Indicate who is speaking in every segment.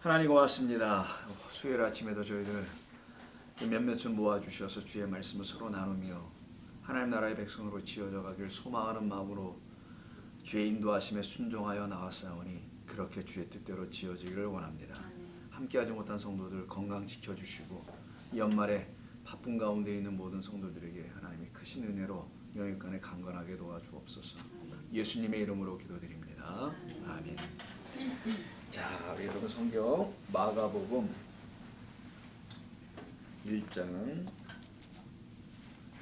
Speaker 1: 하나님 고맙습니다. 수요일 아침에도 저희들 몇몇을 모아주셔서 주의 말씀을 서로 나누며 하나님 나라의 백성으로 지어져 가길 소망하는 마음으로 주의 인도하심에 순종하여 나왔사오니 그렇게 주의 뜻대로 지어지기를 원합니다. 함께하지 못한 성도들 건강 지켜주시고 이 연말에 바쁜 가운데 있는 모든 성도들에게 하나님이 크신 은혜로 영육간에 강건하게 도와주옵소서. 예수님의 이름으로 기도드립니다. 아멘. 자, 우리 여러분 성경 마가복음 1장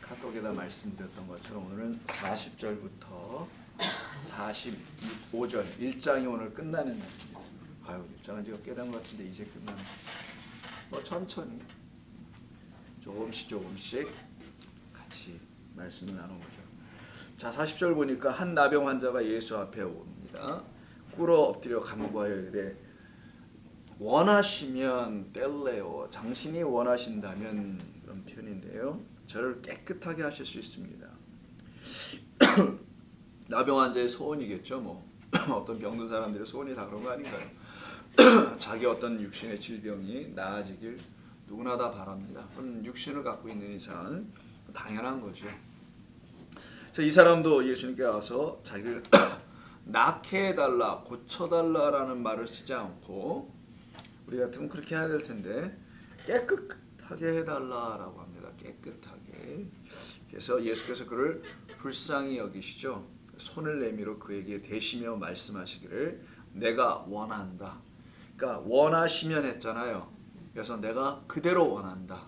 Speaker 1: 카톡에다 말씀드렸던 것처럼 오늘은 40절부터 45절 1장이 오늘 끝나는 날입니다. 아유, 1장은 제가 깨달은 것 같은데 이제 끝나는. 천천히 조금씩 같이 말씀을 나눠보죠. 자, 40절 보니까 한 나병 환자가 예수 앞에 옵니다. 꿇어 엎드려 간구하여 이르되 원하시면 뗄래요. 당신이 원하신다면, 그런 표현인데요. 저를 깨끗하게 하실 수 있습니다. 나병 환자의 소원이겠죠. 어떤 병든 사람들의 소원이 다 그런 거 아닌가요? 자기 어떤 육신의 질병이 나아지길 누구나 다 바랍니다. 그럼 육신을 갖고 있는 이상 당연한 거죠. 이 사람도 예수님께 와서 자기를 낫게 해달라, 고쳐달라라는 말을 쓰지 않고 우리 같으면 그렇게 해야 될 텐데 깨끗하게 해달라라고 합니다. 깨끗하게. 그래서 예수께서 그를 불쌍히 여기시죠. 손을 내밀어 그에게 대시며 말씀하시기를 내가 원한다. 그러니까 원하시면 했잖아요. 그래서 내가 그대로 원한다.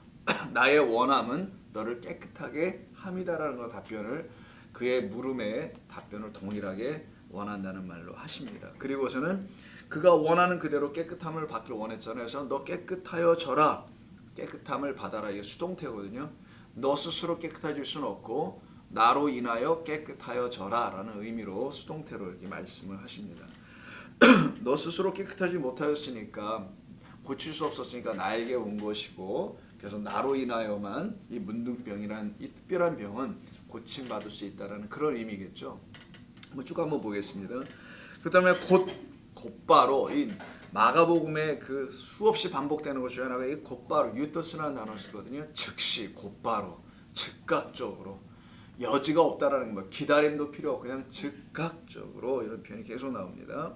Speaker 1: 나의 원함은 너를 깨끗하게 함이다라는 거 답변을 그의 물음에 답변을 동일하게 원한다는 말로 하십니다. 그리고서는 그가 원하는 그대로 깨끗함을 받길 원했잖아요. 그래서 너 깨끗하여져라. 깨끗함을 받아라. 이게 수동태거든요. 너 스스로 깨끗해질 수는 없고 나로 인하여 깨끗하여져라 라는 의미로 수동태로 이렇게 말씀을 하십니다. 너 스스로 깨끗하지 못하였으니까 고칠 수 없었으니까 나에게 온 것이고 그래서 나로 인하여만 이 문둥병이란 이 특별한 병은 고침받을 수 있다는 그런 의미겠죠. 쭉 한번 보겠습니다. 그 다음에 곧바로 이 마가복음에 그 수없이 반복되는 것 중에 하나가 이 곧바로 유터스라는 단어를 쓰거든요. 즉시, 곧바로, 즉각적으로 여지가 없다라는 거, 기다림도 필요 없고 그냥 즉각적으로 이런 표현이 계속 나옵니다.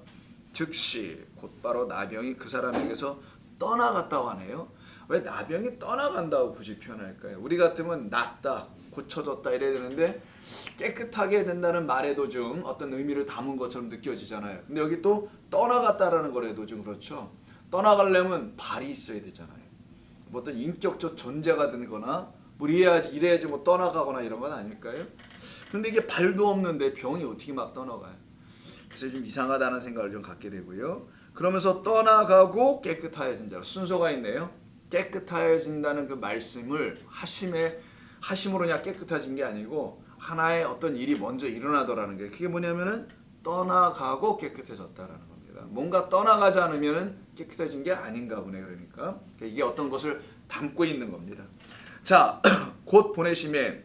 Speaker 1: 즉시, 곧바로 나병이 그 사람에게서 떠나갔다고 하네요. 왜 나병이 떠나간다고 굳이 표현할까요? 우리 같으면 낫다, 고쳐졌다 이래야 되는데 깨끗하게 된다는 말에도 좀 어떤 의미를 담은 것처럼 느껴지잖아요. 근데 여기 또 떠나갔다라는 거라도 좀 그렇죠. 떠나가려면 발이 있어야 되잖아요. 어떤 인격적 존재가 되거나 이래야지 떠나가거나 이런 건 아닐까요? 근데 이게 발도 없는데 병이 어떻게 막 떠나가요? 그래서 좀 이상하다는 생각을 좀 갖게 되고요. 그러면서 떠나가고 깨끗하여진 자로 순서가 있네요. 깨끗하여진다는 그 말씀을 하심으로 그냥 깨끗해진 게 아니고 하나의 어떤 일이 먼저 일어나더라는 게 그게 뭐냐면은 떠나가고 깨끗해졌다라는 겁니다. 뭔가 떠나가지 않으면은 깨끗해진 게 아닌가 보네. 그러니까 이게 어떤 것을 담고 있는 겁니다. 자, 곧 보내심에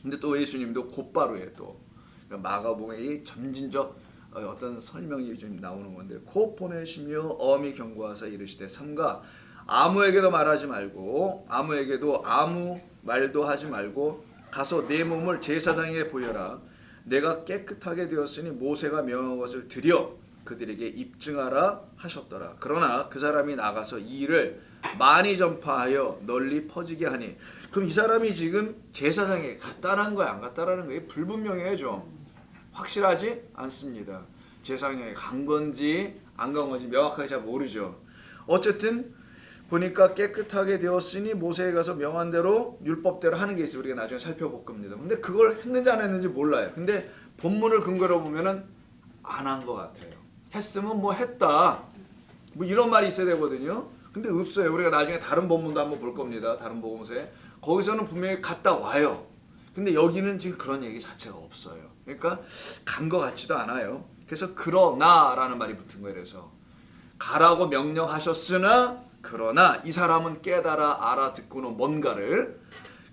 Speaker 1: 근데 또 예수님도 곧바로에 또 마가복음의 이 점진적 어떤 설명이 좀 나오는 건데 곧 보내시며 엄히 경고하사 이르시되 삼가 아무에게도 말하지 말고 아무에게도 아무 말도 하지 말고 가서 내 몸을 제사장에게 보여라. 내가 깨끗하게 되었으니 모세가 명한 것을 드려 그들에게 입증하라 하셨더라. 그러나 그 사람이 나가서 이 일을 많이 전파하여 널리 퍼지게 하니 그럼 이 사람이 지금 제사장에게 갔다라는 거야 안 갔다라는 거야? 불분명해요. 좀 확실하지 않습니다. 제사장에게 간 건지 안 간 건지 명확하게 잘 모르죠. 어쨌든 보니까 깨끗하게 되었으니 모세에 가서 명한 대로 율법대로 하는 게 있어요. 우리가 나중에 살펴볼 겁니다. 근데 그걸 했는지 안 했는지 몰라요. 근데 본문을 근거로 보면은 안 한 것 같아요. 했으면 뭐 했다. 뭐 이런 말이 있어야 되거든요. 근데 없어요. 우리가 나중에 다른 본문도 한번 볼 겁니다. 다른 복음서에. 거기서는 분명히 갔다 와요. 근데 여기는 지금 그런 얘기 자체가 없어요. 그러니까 간 것 같지도 않아요. 그래서 그러나라는 말이 붙은 거예요. 그래서 가라고 명령하셨으나 그러나 이 사람은 깨달아 알아듣고는 뭔가를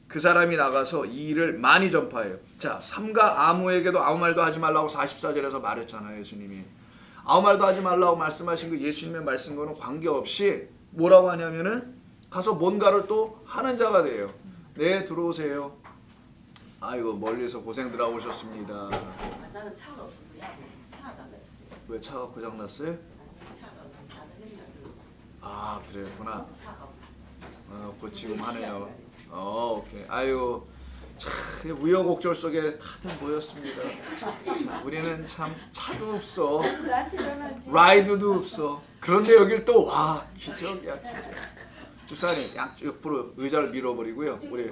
Speaker 1: 그 사람이 나가서 이 일을 많이 전파해요. 자, 삼가 아무에게도 아무 말도 하지 말라고 44절에서 말했잖아요. 예수님이 아무 말도 하지 말라고 말씀하신 그 예수님의 말씀과는 관계없이 뭐라고 하냐면은 가서 뭔가를 또 하는 자가 돼요. 네, 들어오세요. 아이고 멀리서 고생들 하고 오셨습니다.
Speaker 2: 나는 차가 없었어요. 하나도 안 됐어요.
Speaker 1: 왜 차가 고장 났어요?
Speaker 2: 차가 나는 맨날 들고
Speaker 1: 아 그랬구나.
Speaker 2: 차가 없다.
Speaker 1: 고치금 하네요. 오케이. 아유 참 우여곡절 속에 다들 모였습니다. 참, 우리는 참 차도 없어, 라이드도 없어. 그런데 여길 또 와 기적이야 기적. 집사님 옆으로 의자를 밀어버리고요. 우리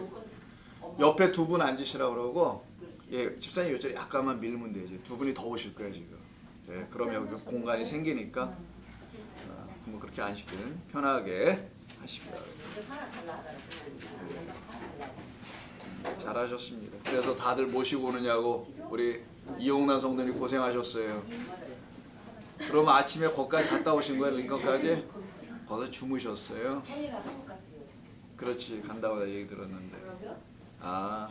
Speaker 1: 옆에 두 분 앉으시라 그러고, 예, 집사님 요쪽에 약간만 밀면 되지. 두 분이 더 오실 거예요 지금. 네, 그럼 여기 공간이 생기니까 뭐 그렇게 앉으시든 편하게 하십니다. 잘하셨습니다. 그래서 다들 모시고 오느냐고 우리 이용란 성도님 고생하셨어요. 그럼 아침에 거기까지 갔다 오신 거예요? 링컨까지? 거기서 주무셨어요? 그렇지, 간다고 얘기 들었는데. 아,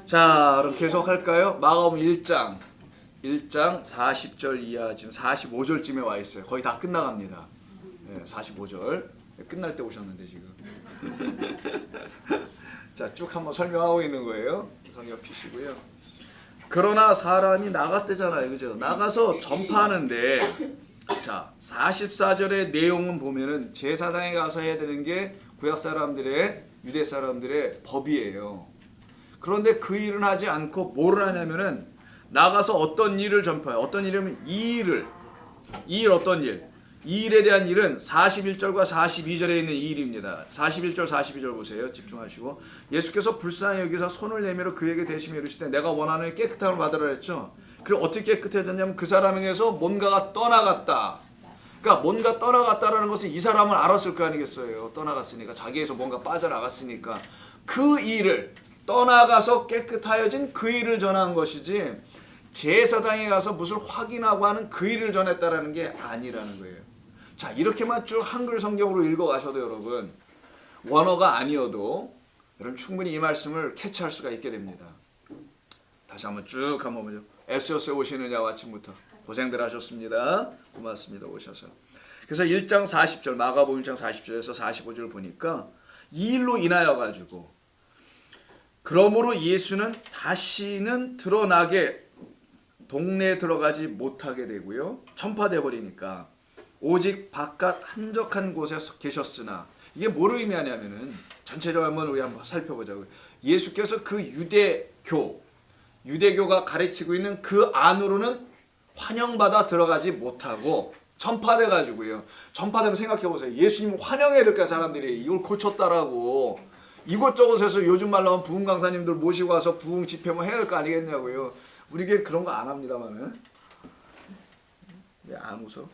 Speaker 1: 자 그럼 계속 할까요? 마가복음 1장 40절 이하 지금 45절쯤에 와 있어요. 거의 다 끝나갑니다. 네, 45절 끝날 때 오셨는데 지금. 자, 쭉 한번 설명하고 있는 거예요. 성경 피시고요. 그러나 사람이 나갔대잖아요, 그죠? 나가서 전파하는데, 자 44절의 내용은 보면은 제사장에 가서 해야 되는 게 구약 사람들의, 유대 사람들의 법이에요. 그런데 그 일은 하지 않고 뭐를 하냐면은 나가서 어떤 일을 전파해요. 어떤 일이면 이 일 어떤 일? 이 일에 대한 일은 41절과 42절에 있는 이 일입니다. 41절 42절 보세요. 집중하시고. 예수께서 불쌍히 여기서 손을 내밀어 그에게 대시며 이르시되 내가 원하는 깨끗함을 받으라 했죠. 그리고 어떻게 깨끗해졌냐면 그 사람에게서 뭔가가 떠나갔다. 그러니까 뭔가 떠나갔다라는 것은 이 사람은 알았을 거 아니겠어요. 떠나갔으니까, 자기에서 뭔가 빠져나갔으니까 그 일을, 떠나가서 깨끗하여진 그 일을 전한 것이지 제사장에 가서 무엇을 확인하고 하는 그 일을 전했다라는 게 아니라는 거예요. 자, 이렇게만 쭉 한글 성경으로 읽어가셔도 여러분 원어가 아니어도 여러분 충분히 이 말씀을 캐치할 수가 있게 됩니다. 다시 한번 쭉 한번 보죠. 애써서 오시느냐고 아침부터 고생들 하셨습니다. 고맙습니다. 오셔서. 그래서 1장 40절 마가복음 1장 40절에서 45절 보니까 이 일로 인하여 가지고 그러므로 예수는 다시는 드러나게 동네에 들어가지 못하게 되고요. 전파돼 버리니까 오직 바깥 한적한 곳에 계셨으나, 이게 뭐를 의미하냐면은 전체적으로 한번 우리 한번 살펴보자고요. 예수께서 그 유대교가 가르치고 있는 그 안으로는 환영받아 들어가지 못하고 전파돼 가지고요. 전파되면 생각해 보세요. 예수님 환영해야 될까 사람들이 이걸 고쳤다라고 이곳저곳에서 요즘 말로 하면 부흥 강사님들 모시고 와서 부흥 집회 뭐 해야 될 거 아니겠냐고요. 우리 교회 그런 거 안 합니다만은. 왜 안 웃어?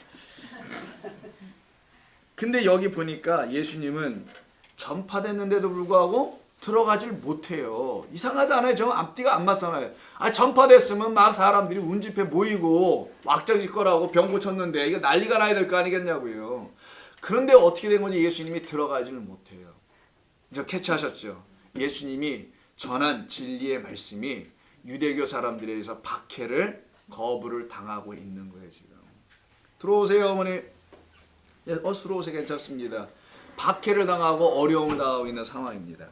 Speaker 1: 근데 여기 보니까 예수님은 전파됐는데도 불구하고 들어가질 못해요. 이상하지 않아요? 저 앞뒤가 안 맞잖아요. 아, 전파됐으면 막 사람들이 운집회 모이고 왁자지껄하고 병 고쳤는데 이거 난리가 나야 될 거 아니겠냐고요. 그런데 어떻게 된 건지 예수님이 들어가지를 못해요. 이제 캐치하셨죠? 예수님이 전한 진리의 말씀이 유대교 사람들에 의해서 박해를, 거부를 당하고 있는 거예요 지금. 들어오세요 어머니. 들어오세요. 괜찮습니다. 박해를 당하고 어려움을 당하고 있는 상황입니다.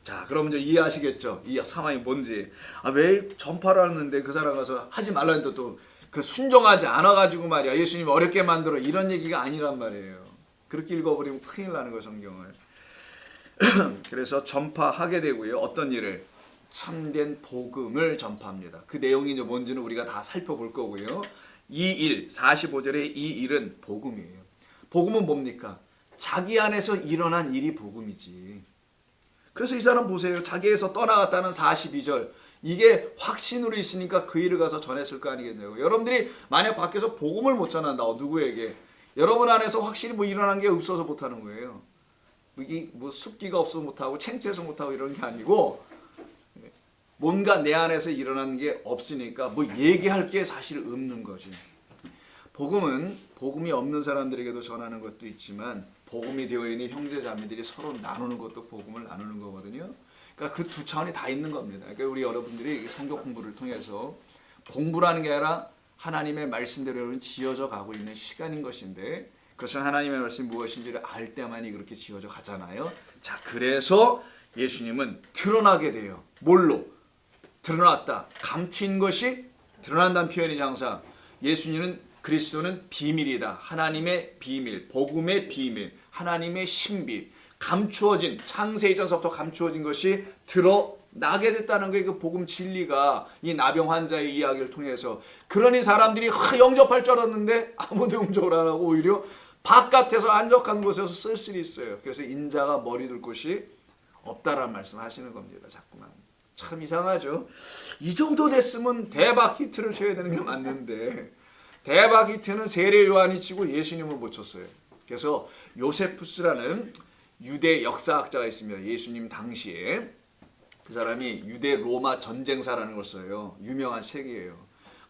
Speaker 1: 자, 그럼 이제 이해하시겠죠? 이 상황이 뭔지. 아, 왜 전파를 하는데 그 사람 가서 하지 말라는데 또 그 순종하지 않아가지고 말이야. 예수님 어렵게 만들어, 이런 얘기가 아니란 말이에요. 그렇게 읽어버리면 큰일 나는 거예요 성경을. 그래서 전파하게 되고요. 어떤 일을? 참된 복음을 전파합니다. 그 내용이 이제 뭔지는 우리가 다 살펴볼 거고요. 이 일, 45절의 이 일은 복음이에요. 복음은 뭡니까? 자기 안에서 일어난 일이 복음이지. 그래서 이 사람 보세요. 자기에서 떠나갔다는 42절. 이게 확신으로 있으니까 그 일을 가서 전했을 거 아니겠냐고. 여러분들이 만약 밖에서 복음을 못 전한다. 누구에게? 여러분 안에서 확실히 뭐 일어난 게 없어서 못하는 거예요. 이게 뭐 숫기가 없어서 못하고 창피해서 못하고 이런 게 아니고 뭔가 내 안에서 일어나는 게 없으니까 뭐 얘기할 게 사실 없는 거지. 복음은 복음이 없는 사람들에게도 전하는 것도 있지만 복음이 되어 있는 형제 자매들이 서로 나누는 것도 복음을 나누는 거거든요. 그러니까 그 두 차원이 다 있는 겁니다. 그러니까 우리 여러분들이 성경 공부를 통해서 공부라는 게 아니라 하나님의 말씀대로는 지어져 가고 있는 시간인 것인데 그것은 하나님의 말씀이 무엇인지를 알 때만이 그렇게 지어져 가잖아요. 자, 그래서 예수님은 드러나게 돼요. 뭘로? 드러났다. 감춘 것이 드러난다는 표현이죠. 항상 예수님은 그리스도는 비밀이다. 하나님의 비밀, 복음의 비밀, 하나님의 신비, 감추어진 창세 이전서부터 감추어진 것이 드러나게 됐다는 게 그 복음 진리가 이 나병 환자의 이야기를 통해서 그러니 사람들이 영접할 줄 알았는데 아무도 영접을 안 하고 오히려 바깥에서 안적한 곳에서 쓸쓸히 있어요. 그래서 인자가 머리 둘 곳이 없다라는 말씀 하시는 겁니다. 자꾸만. 참 이상하죠. 이 정도 됐으면 대박 히트를 쳐야 되는 게 맞는데 대박 히트는 세례 요한이 치고 예수님을 못 쳤어요. 그래서 요세푸스라는 유대 역사학자가 있습니다. 예수님 당시에 그 사람이 유대 로마 전쟁사라는 걸 써요. 유명한 책이에요.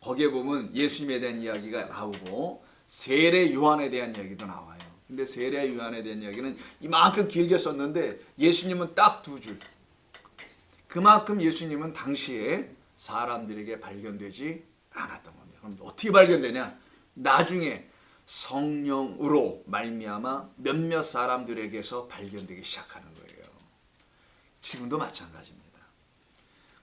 Speaker 1: 거기에 보면 예수님에 대한 이야기가 나오고 세례 요한에 대한 이야기도 나와요. 근데 세례 요한에 대한 이야기는 이만큼 길게 썼는데 예수님은 딱 2줄. 그만큼 예수님은 당시에 사람들에게 발견되지 않았던 겁니다. 그럼 어떻게 발견되냐? 나중에 성령으로 말미암아 몇몇 사람들에게서 발견되기 시작하는 거예요. 지금도 마찬가지입니다.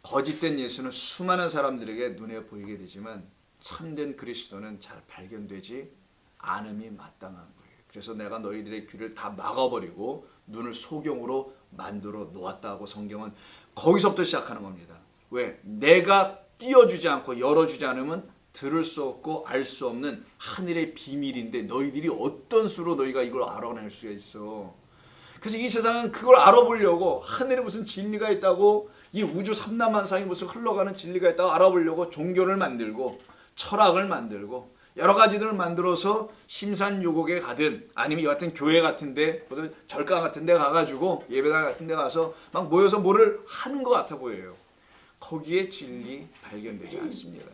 Speaker 1: 거짓된 예수는 수많은 사람들에게 눈에 보이게 되지만 참된 그리스도는 잘 발견되지 않음이 마땅한 거예요. 그래서 내가 너희들의 귀를 다 막아버리고 눈을 소경으로 만들어 놓았다고 성경은 거기서부터 시작하는 겁니다. 왜? 내가 띄워주지 않고 열어주지 않으면 들을 수 없고 알 수 없는 하늘의 비밀인데 너희들이 어떤 수로 너희가 이걸 알아낼 수가 있어. 그래서 이 세상은 그걸 알아보려고 하늘에 무슨 진리가 있다고 이 우주 삼라만상에 무슨 흘러가는 진리가 있다고 알아보려고 종교를 만들고 철학을 만들고 여러 가지들을 만들어서 심산유곡에 가든 아니면 여하튼 교회 같은데 무슨 절강 같은데 가가지고 예배당 같은데 가서 막 모여서 뭐를 하는 것 같아 보여요. 거기에 진리 발견되지 않습니다.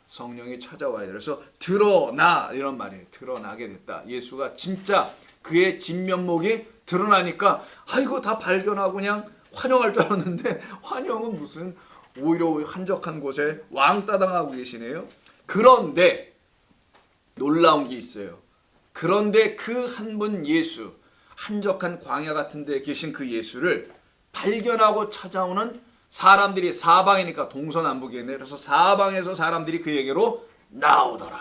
Speaker 1: 성령이 찾아와야 돼요. 그래서 드러나 이런 말이에요. 드러나게 됐다. 예수가 진짜 그의 진면목이 드러나니까 아이고 다 발견하고 그냥 환영할 줄 알았는데 환영은 무슨 오히려 한적한 곳에 왕따 당하고 계시네요. 그런데 놀라운 게 있어요. 그런데 그 한 분 예수, 한적한 광야 같은 데 계신 그 예수를 발견하고 찾아오는 사람들이 사방이니까 동서남북이네. 그래서 사방에서 사람들이 그에게로 나오더라.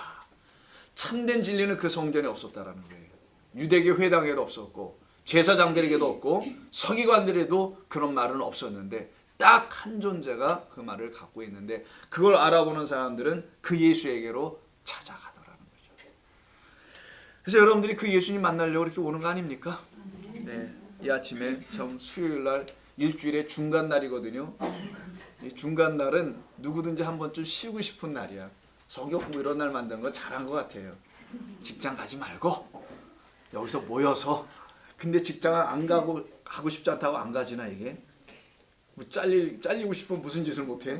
Speaker 1: 참된 진리는 그 성전에 없었다라는 거예요. 유대교 회당에도 없었고 제사장들에게도 없고 서기관들에도 그런 말은 없었는데 딱 한 존재가 그 말을 갖고 있는데 그걸 알아보는 사람들은 그 예수에게로 찾아가더라는 거죠. 그래서 여러분들이 그 예수님 만나려고 이렇게 오는 거 아닙니까? 네, 이 아침에 참 수요일 날 일주일의 중간 날이거든요. 이 중간 날은 누구든지 한 번쯤 쉬고 싶은 날이야. 성경 공부 이런 날 만드는 건 잘한 것 같아요. 직장 가지 말고 여기서 모여서 근데 직장을 안 가고 하고 싶지 않다고 안 가지나 이게? 뭐 잘리고 싶으면 무슨 짓을 못해?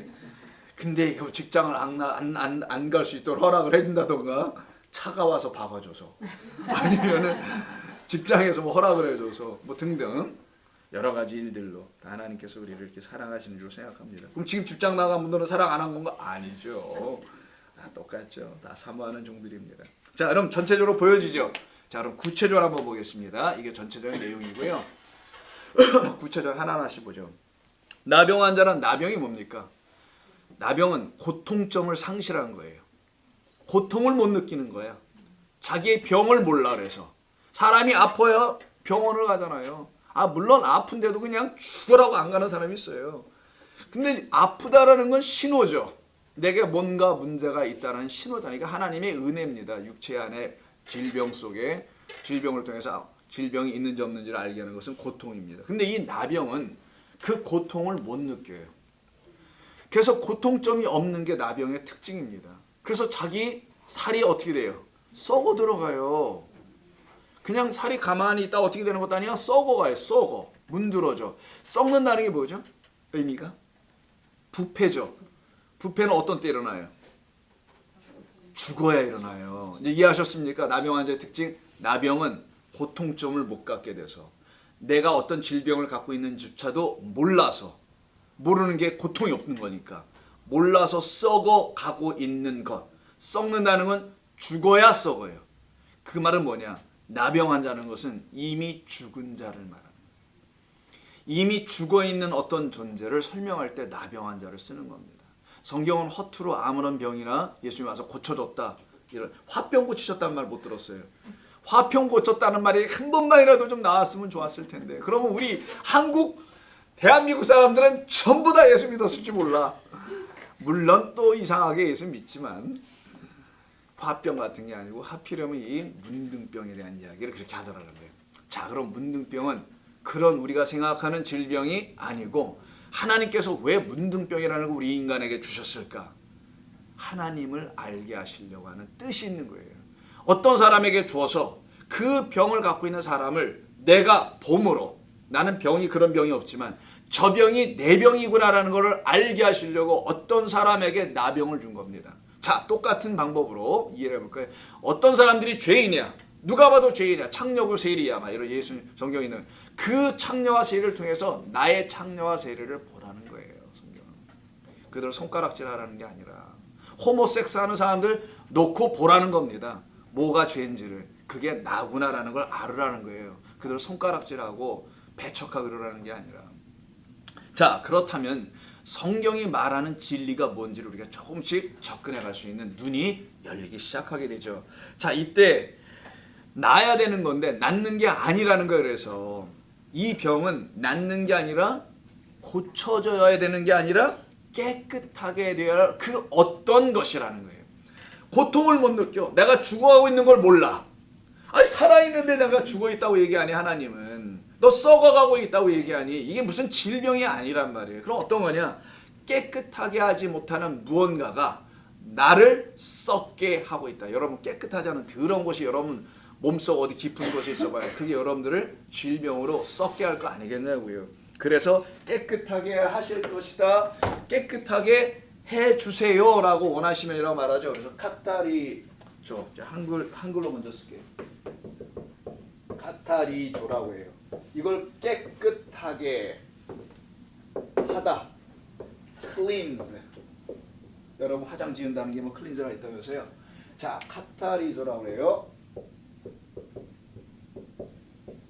Speaker 1: 근데 이거 직장을 안 갈 수 있도록 허락을 해준다던가 차가 와서 박아줘서 아니면은 직장에서 뭐 허락을 해줘서 뭐 등등 여러 가지 일들로 하나님께서 우리를 이렇게 사랑하시는 줄 생각합니다. 그럼 지금 직장 나간 분들은 사랑 안 한 건가? 아니죠. 다 똑같죠. 다 사모하는 종들입니다. 자, 그럼 전체적으로 보여지죠. 자, 그럼 구체적으로 한번 보겠습니다. 이게 전체적인 내용이고요. 구체적으로 하나하나씩 보죠. 나병 환자는 나병이 뭡니까? 나병은 고통점을 상실한 거예요. 고통을 못 느끼는 거야. 자기의 병을 몰라 그래서. 사람이 아파야 병원을 가잖아요. 물론 아픈데도 그냥 죽으라고 안 가는 사람이 있어요. 근데 아프다라는 건 신호죠. 내게 뭔가 문제가 있다는 신호잖아요. 이게 하나님의 은혜입니다. 육체 안에 질병 속에 질병을 통해서 질병이 있는지 없는지를 알게 하는 것은 고통입니다. 근데 이 나병은 그 고통을 못 느껴요. 그래서 고통점이 없는 게 나병의 특징입니다. 그래서 자기 살이 어떻게 돼요? 썩어 들어가요. 그냥 살이 가만히 있다 어떻게 되는 것도 아니야. 썩어가요. 썩어. 문드러져. 썩는다는 게 뭐죠? 의미가? 부패죠. 부패는 어떤 때 일어나요? 죽어야 일어나요. 이제 이해하셨습니까? 나병 환자의 특징. 나병은 고통점을 못 갖게 돼서 내가 어떤 질병을 갖고 있는지조차도 몰라서 모르는 게 고통이 없는 거니까 몰라서 썩어가고 있는 것. 썩는다는 건 죽어야 썩어요. 그 말은 뭐냐? 나병환자는 것은 이미 죽은 자를 말합니다. 이미 죽어있는 어떤 존재를 설명할 때 나병환자를 쓰는 겁니다. 성경은 허투루 아무런 병이나 예수님이 와서 고쳐줬다, 이런 화병 고치셨다는 말 못 들었어요. 화병 고쳤다는 말이 한 번만이라도 좀 나왔으면 좋았을 텐데, 그러면 우리 대한민국 사람들은 전부 다 예수 믿었을지 몰라. 물론 또 이상하게 예수 믿지만 화병 같은 게 아니고 하필이면 이 문둥병에 대한 이야기를 그렇게 하더라는 거예요. 자, 그럼 문둥병은 그런 우리가 생각하는 질병이 아니고 하나님께서 왜 문둥병이라는 걸 우리 인간에게 주셨을까? 하나님을 알게 하시려고 하는 뜻이 있는 거예요. 어떤 사람에게 주어서 그 병을 갖고 있는 사람을 내가 봄으로, 나는 병이 그런 병이 없지만 저 병이 내 병이구나라는 것을 알게 하시려고 어떤 사람에게 나병을 준 겁니다. 자, 똑같은 방법으로 이해를 해볼까요? 어떤 사람들이 죄인이야. 누가 봐도 죄인이야. 창녀고 세리야. 막 이런 예수 성경에 있는 그 창녀와 세리를 통해서 나의 창녀와 세리를 보라는 거예요. 성경은. 그들 손가락질 하라는 게 아니라 호모섹스 하는 사람들 놓고 보라는 겁니다. 뭐가 죄인지를. 그게 나구나라는 걸 알으라는 거예요. 그들 손가락질하고 배척하고 그러라는 게 아니라. 자, 그렇다면 성경이 말하는 진리가 뭔지를 우리가 조금씩 접근해 갈 수 있는 눈이 열리기 시작하게 되죠. 자, 이때 나야 되는 건데 낫는 게 아니라는 거예요. 그래서 이 병은 낫는 게 아니라 고쳐져야 되는 게 아니라 깨끗하게 되어야 할 그 어떤 것이라는 거예요. 고통을 못 느껴. 내가 죽어가고 있는 걸 몰라. 아니, 살아있는데 내가 죽어있다고 얘기하니 하나님은. 너 썩어가고 있다고 얘기하니 이게 무슨 질병이 아니란 말이에요. 그럼 어떤 거냐? 깨끗하게 하지 못하는 무언가가 나를 썩게 하고 있다. 여러분, 깨끗하지 않은 더러운 것이 여러분 몸속 어디 깊은 곳에 있어봐요. 그게 여러분들을 질병으로 썩게 할 거 아니겠냐고요. 그래서 깨끗하게 하실 것이다. 깨끗하게 해주세요 라고 원하시면 이라고 말하죠. 그래서 카타리조, 한글로 먼저 쓸게요. 카타리조라고 해요. 이걸 깨끗하게 하다. cleanse. 여러분 화장 지은다는 게 뭐 클린저가 있다면서요. 자, 카타리조라고 해요.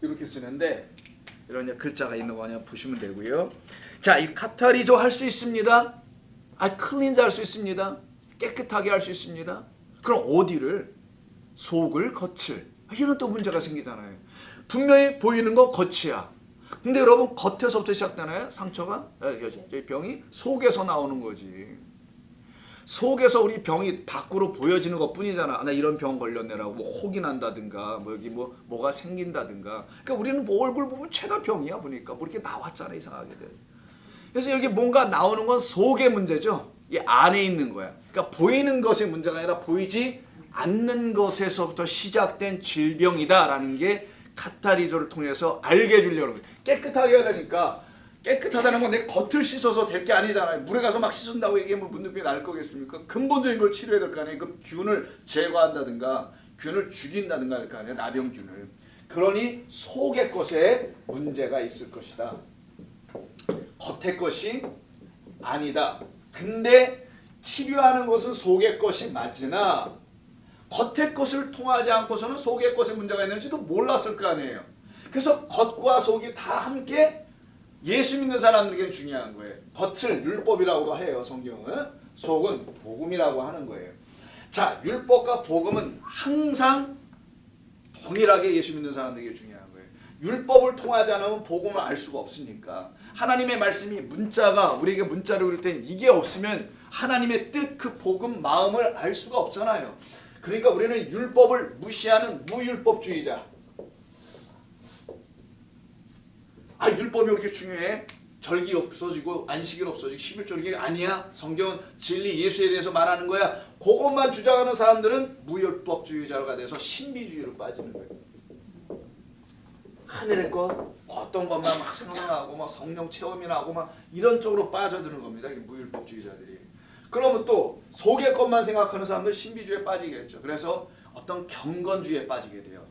Speaker 1: 이렇게 쓰는데 이런 글자가 있는 거 그냥 보시면 되고요. 자, 이 카타리조 할 수 있습니다. 클린즈 할 수 있습니다. 깨끗하게 할 수 있습니다. 그럼 어디를? 속을, 겉을. 이런 또 문제가 생기잖아요. 분명히 보이는 건 겉이야. 근데 여러분, 겉에서부터 시작되나요? 상처가? 병이 속에서 나오는 거지. 속에서 우리 병이 밖으로 보여지는 것 뿐이잖아. 나 이런 병 걸렸네라고 뭐 혹이 난다든가 뭐 여기 뭐가 생긴다든가. 그러니까 우리는 뭐 얼굴 보면 죄가 병이야 보니까 뭐 이렇게 나왔잖아, 이상하게들. 그래서 여기 뭔가 나오는 건 속의 문제죠. 이 안에 있는 거야. 그러니까 보이는 것의 문제가 아니라 보이지 않는 것에서부터 시작된 질병이다라는 게 카타리조를 통해서 알게 해주려는 거예요. 깨끗하게 하려니까 깨끗하다는 건 내 겉을 씻어서 될 게 아니잖아요. 물에 가서 막 씻은다고 얘기하면 문둥병이 날 거겠습니까? 근본적인 걸 치료해야 될 거 아니에요. 그 균을 제거한다든가 균을 죽인다든가 할 거 아니에요. 나병균을. 그러니 속의 것에 문제가 있을 것이다. 겉의 것이 아니다. 근데 치료하는 것은 속의 것이 맞으나 겉의 것을 통하지 않고서는 속의 것에 문제가 있는지도 몰랐을 거 아니에요. 그래서 겉과 속이 다 함께 예수 믿는 사람들에게는 중요한 거예요. 겉을 율법이라고도 해요, 성경은. 속은 복음이라고 하는 거예요. 자, 율법과 복음은 항상 동일하게 예수 믿는 사람들에게 중요한 거예요. 율법을 통하지 않으면 복음을 알 수가 없으니까. 하나님의 말씀이 문자가 우리에게 문자를 그릴 때 이게 없으면 하나님의 뜻, 그 복음 마음을 알 수가 없잖아요. 그러니까 우리는 율법을 무시하는 무율법주의자. 율법이 그렇게 중요해? 절기 없어지고 안식일 없어지고 11조 이게 아니야? 성경은 진리 예수에 대해서 말하는 거야. 그것만 주장하는 사람들은 무율법주의자가 돼서 신비주의로 빠지는 거예요. 하늘의 것 어떤 것만 막 생각나고 막 성령 체험이나 하고 막 이런 쪽으로 빠져드는 겁니다. 무율법주의자들이. 그러면 또 속의 것만 생각하는 사람들 신비주의에 빠지겠죠. 그래서 어떤 경건주의에 빠지게 돼요.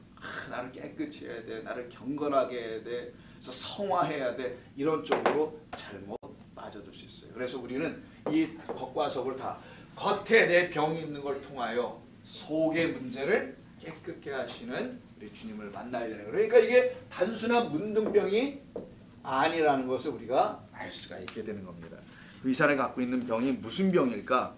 Speaker 1: 나를 깨끗이 해야 돼. 나를 경건하게 해야 돼. 그래서 성화해야 돼. 이런 쪽으로 잘못 빠져들 수 있어요. 그래서 우리는 이 겉과 속을 다 겉에 내 병이 있는 걸 통하여 속의 문제를 깨끗게 하시는 우리 주님을 만나야 되는 거예요. 그러니까 이게 단순한 문둥병이 아니라는 것을 우리가 알 수가 있게 되는 겁니다. 이 사람이 갖고 있는 병이 무슨 병일까?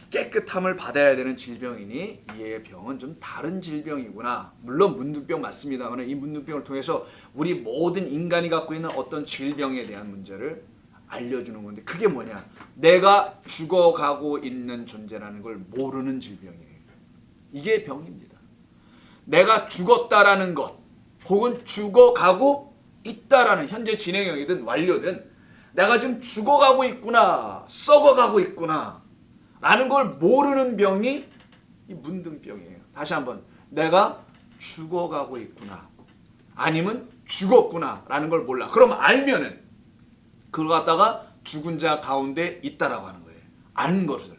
Speaker 1: 깨끗함을 받아야 되는 질병이니 이의 병은 좀 다른 질병이구나. 물론 문둥병 맞습니다만 이 문둥병을 통해서 우리 모든 인간이 갖고 있는 어떤 질병에 대한 문제를 알려주는 건데 그게 뭐냐? 내가 죽어가고 있는 존재라는 걸 모르는 질병이에요. 이게 병입니다. 내가 죽었다라는 것 혹은 죽어가고 있다라는 현재 진행형이든 완료든 내가 지금 죽어가고 있구나, 썩어가고 있구나 라는 걸 모르는 병이 이 문둥병이에요. 다시 한번 내가 죽어가고 있구나 아니면 죽었구나 라는 걸 몰라. 그럼 알면은 그걸 갖다가 죽은 자 가운데 있다라고 하는 거예요. 아는 것을.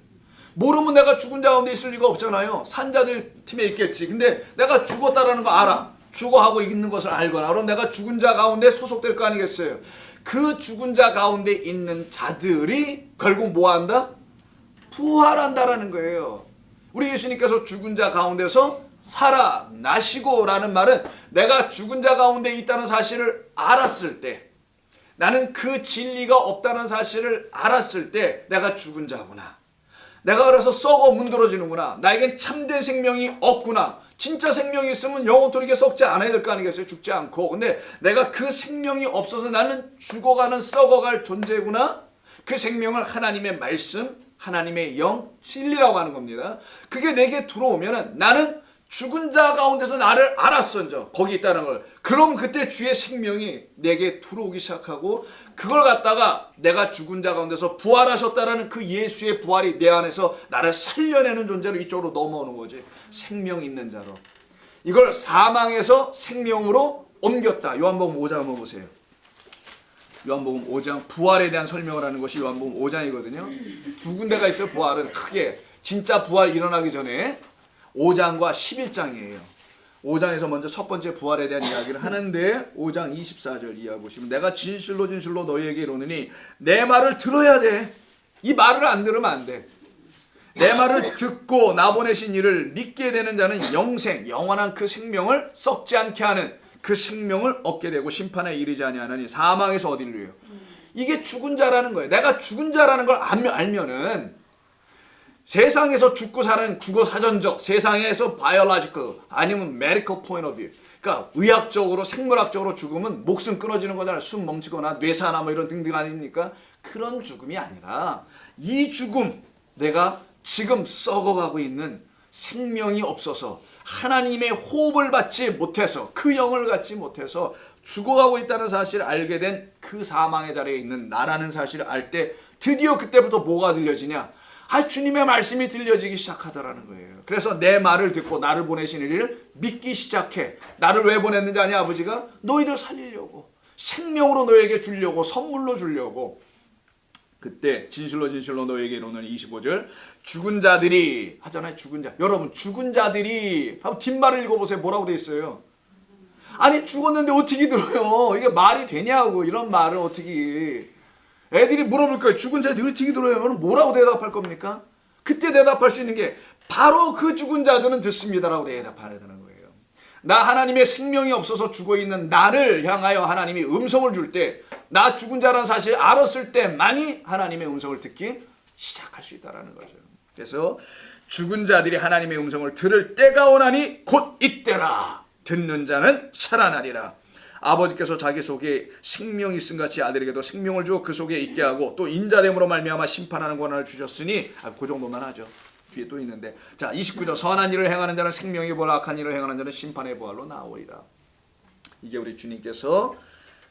Speaker 1: 모르면 내가 죽은 자 가운데 있을 리가 없잖아요. 산자들 팀에 있겠지. 근데 내가 죽었다라는 거 알아. 죽어하고 있는 것을 알거나 그럼 내가 죽은 자 가운데 소속될 거 아니겠어요. 그 죽은 자 가운데 있는 자들이 결국 뭐 한다? 부활한다라는 거예요. 우리 예수님께서 죽은 자 가운데서 살아나시고 라는 말은 내가 죽은 자 가운데 있다는 사실을 알았을 때 나는 그 진리가 없다는 사실을 알았을 때 내가 죽은 자구나. 내가 그래서 썩어 문드러지는구나. 나에겐 참된 생명이 없구나. 진짜 생명이 있으면 영원토록 썩지 않아야 될 거 아니겠어요? 죽지 않고. 근데 내가 그 생명이 없어서 나는 죽어가는 썩어갈 존재구나. 그 생명을 하나님의 말씀, 하나님의 영, 진리라고 하는 겁니다. 그게 내게 들어오면은 나는 죽은 자 가운데서 나를 알았었죠. 거기 있다는 걸. 그럼 그때 주의 생명이 내게 들어오기 시작하고 그걸 갖다가 내가 죽은 자 가운데서 부활하셨다라는 그 예수의 부활이 내 안에서 나를 살려내는 존재로 이쪽으로 넘어오는 거지. 생명 있는 자로. 이걸 사망에서 생명으로 옮겼다. 요한복음 5장 한번 보세요. 요한복음 5장 부활에 대한 설명을 하는 것이 요한복음 5장이거든요. 두 군데가 있어요. 부활은 크게. 진짜 부활 일어나기 전에 5장과 11장이에요. 5장에서 먼저 첫 번째 부활에 대한 이야기를 하는데 5장 24절 이하 보시면 내가 진실로 진실로 너희에게 이르노니 내 말을 들어야 돼. 이 말을 안 들으면 안 돼. 내 말을 듣고 나 보내신 이를 믿게 되는 자는 영생, 영원한 그 생명을 썩지 않게 하는 그 생명을 얻게 되고 심판에 이르지 아니하나니 사망에서 어디로요? 이게 죽은 자라는 거예요. 내가 죽은 자라는 걸 알면은 세상에서 죽고 사는 국어사전적, 세상에서 biological 아니면 medical point of view. 그러니까 의학적으로 생물학적으로 죽으면 목숨 끊어지는 거잖아요. 숨 멈추거나 뇌사나 뭐 이런 등등 아닙니까? 그런 죽음이 아니라 이 죽음, 내가 지금 썩어가고 있는 생명이 없어서 하나님의 호흡을 받지 못해서 그 영을 갖지 못해서 죽어가고 있다는 사실을 알게 된 그 사망의 자리에 있는 나라는 사실을 알 때 드디어 그때부터 뭐가 들려지냐? 주님의 말씀이 들려지기 시작하더라는 거예요. 그래서 내 말을 듣고 나를 보내신 이를 믿기 시작해. 나를 왜 보냈는지 아냐? 아버지가 너희들 살리려고, 생명으로 너에게 주려고, 선물로 주려고. 그때 진실로 진실로 너에게 이르노니 25절 죽은 자들이 하잖아요. 죽은 자. 여러분 죽은 자들이 한번 뒷말을 읽어보세요. 뭐라고 돼 있어요? 아니 죽었는데 어떻게 들어요? 이게 말이 되냐고. 이런 말을 어떻게. 애들이 물어볼 거예요. 죽은 자들이 어떻게 들어요? 그럼 뭐라고 대답할 겁니까? 그때 대답할 수 있는 게 바로 그 죽은 자들은 듣습니다라고 대답해야 되는 거예요. 나 하나님의 생명이 없어서 죽어있는 나를 향하여 하나님이 음성을 줄 때 나 죽은 자라는 사실을 알았을 때만이 하나님의 음성을 듣기 시작할 수 있다는 거죠. 그래서 죽은 자들이 하나님의 음성을 들을 때가 오나니 곧 이때라. 듣는 자는 살아나리라. 아버지께서 자기 속에 생명이 있음 같이 아들에게도 생명을 주어 그 속에 있게 하고 또 인자됨으로 말미암아 심판하는 권한을 주셨으니 그 정도만 하죠. 뒤에 또 있는데 자 29절 선한 일을 행하는 자는 생명의 부활 악한 일을 행하는 자는 심판의 부활로 나오리라. 이게 우리 주님께서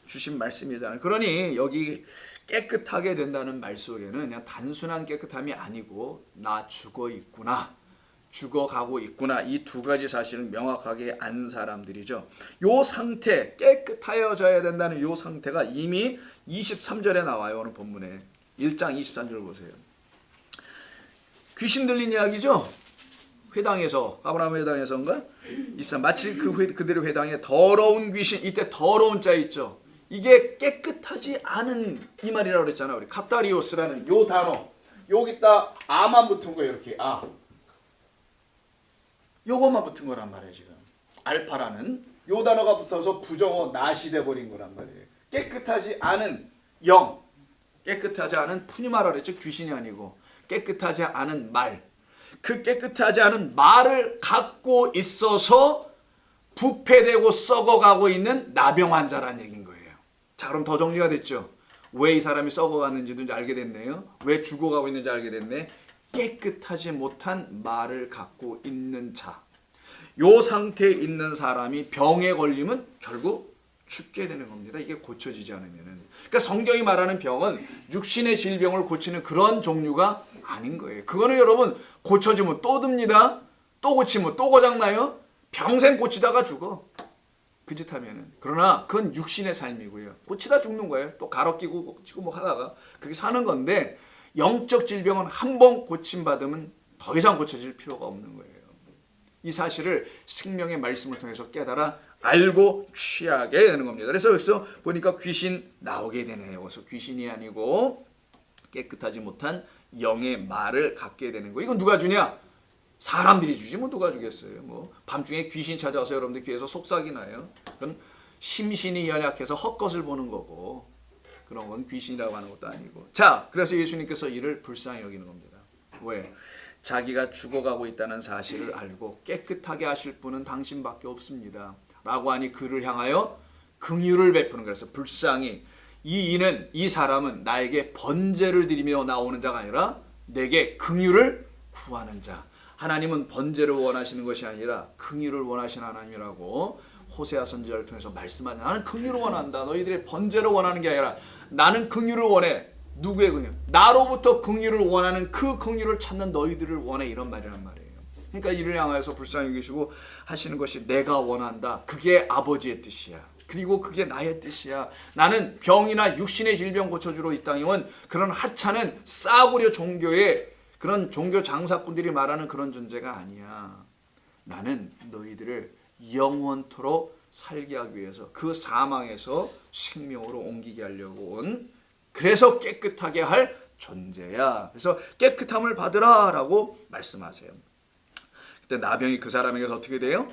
Speaker 1: 주신 말씀이잖아요. 그러니 여기 깨끗하게 된다는 말 속에는 그냥 단순한 깨끗함이 아니고 나 죽어 있구나, 죽어가고 있구나, 이 두 가지 사실을 명확하게 안 사람들이죠. 요 상태, 깨끗하여져야 된다는 요 상태가 이미 23절에 나와요. 오늘 본문에 1장 23절 보세요. 귀신 들린 이야기죠. 회당에서, 아브라함 회당에서인가? 23 마치 그들의 회당에 더러운 귀신, 이때 더러운 자 있죠. 이게 깨끗하지 않은 이 말이라고 그랬잖아요. 우리 카타리오스라는 요 단어, 여기다 아만 붙은 거예요. 이렇게 아. 요것만 붙은 거란 말이에요. 지금 알파라는 요 단어가 붙어서 부정어 낫이 돼버린 거란 말이에요. 깨끗하지 않은 영, 깨끗하지 않은 푸니마라 그랬죠. 귀신이 아니고 깨끗하지 않은 말. 그 깨끗하지 않은 말을 갖고 있어서 부패되고 썩어가고 있는 나병 환자라는 얘기인 거예요. 자, 그럼 더 정리가 됐죠. 왜 이 사람이 썩어가는지도 이제 알게 됐네요. 왜 죽어가고 있는지 알게 됐네. 깨끗하지 못한 말을 갖고 있는 자. 요 상태에 있는 사람이 병에 걸리면 결국 죽게 되는 겁니다. 이게 고쳐지지 않으면은. 그러니까 성경이 말하는 병은 육신의 질병을 고치는 그런 종류가 아닌 거예요. 그거는 여러분 고쳐지면 또 듭니다. 또 고치면 또 고장나요. 평생 고치다가 죽어. 그 짓 하면은. 그러나 그건 육신의 삶이고요. 고치다 죽는 거예요. 또 갈아 끼고 고치고 뭐 하다가 그렇게 사는 건데 영적 질병은 한 번 고침받으면 더 이상 고쳐질 필요가 없는 거예요. 이 사실을 생명의 말씀을 통해서 깨달아 알고 취하게 되는 겁니다. 그래서 여기서 보니까 귀신 나오게 되네요. 그래서 귀신이 아니고 깨끗하지 못한 영의 말을 갖게 되는 거예요. 이건 누가 주냐? 사람들이 주지 뭐 누가 주겠어요. 뭐 밤중에 귀신 찾아와서 여러분들 귀에서 속삭이 나요. 그건 심신이 연약해서 헛것을 보는 거고 그런 건 귀신이라고 하는 것도 아니고. 자, 그래서 예수님께서 이를 불쌍히 여기는 겁니다. 왜? 자기가 죽어가고 있다는 사실을 알고 깨끗하게 하실 분은 당신밖에 없습니다. 라고 하니 그를 향하여 긍휼을 베푸는 거라서 불쌍히 이 사람은 나에게 번제를 드리며 나오는 자가 아니라 내게 긍휼을 구하는 자. 하나님은 번제를 원하시는 것이 아니라 긍휼을 원하시는 하나님이라고 호세아 선지자를 통해서 말씀하냐. 나는 긍휼을 원한다. 너희들의 번제를 원하는 게 아니라 나는 긍휼을 원해. 누구의 긍휼? 나로부터 긍휼을 원하는 그 긍휼을 찾는 너희들을 원해. 이런 말이란 말이에요. 그러니까 이를 향하여서 불쌍히 여기시고 하시는 것이 내가 원한다. 그게 아버지의 뜻이야. 그리고 그게 나의 뜻이야. 나는 병이나 육신의 질병 고쳐주러 이 땅에 온 그런 하찮은 싸구려 종교의 그런 종교 장사꾼들이 말하는 그런 존재가 아니야. 나는 너희들을 영원토록 살게 하기 위해서 그 사망에서 생명으로 옮기게 하려고 온 그래서 깨끗하게 할 존재야. 그래서 깨끗함을 받으라 라고 말씀하세요. 그때 나병이 그 사람에게서 어떻게 돼요?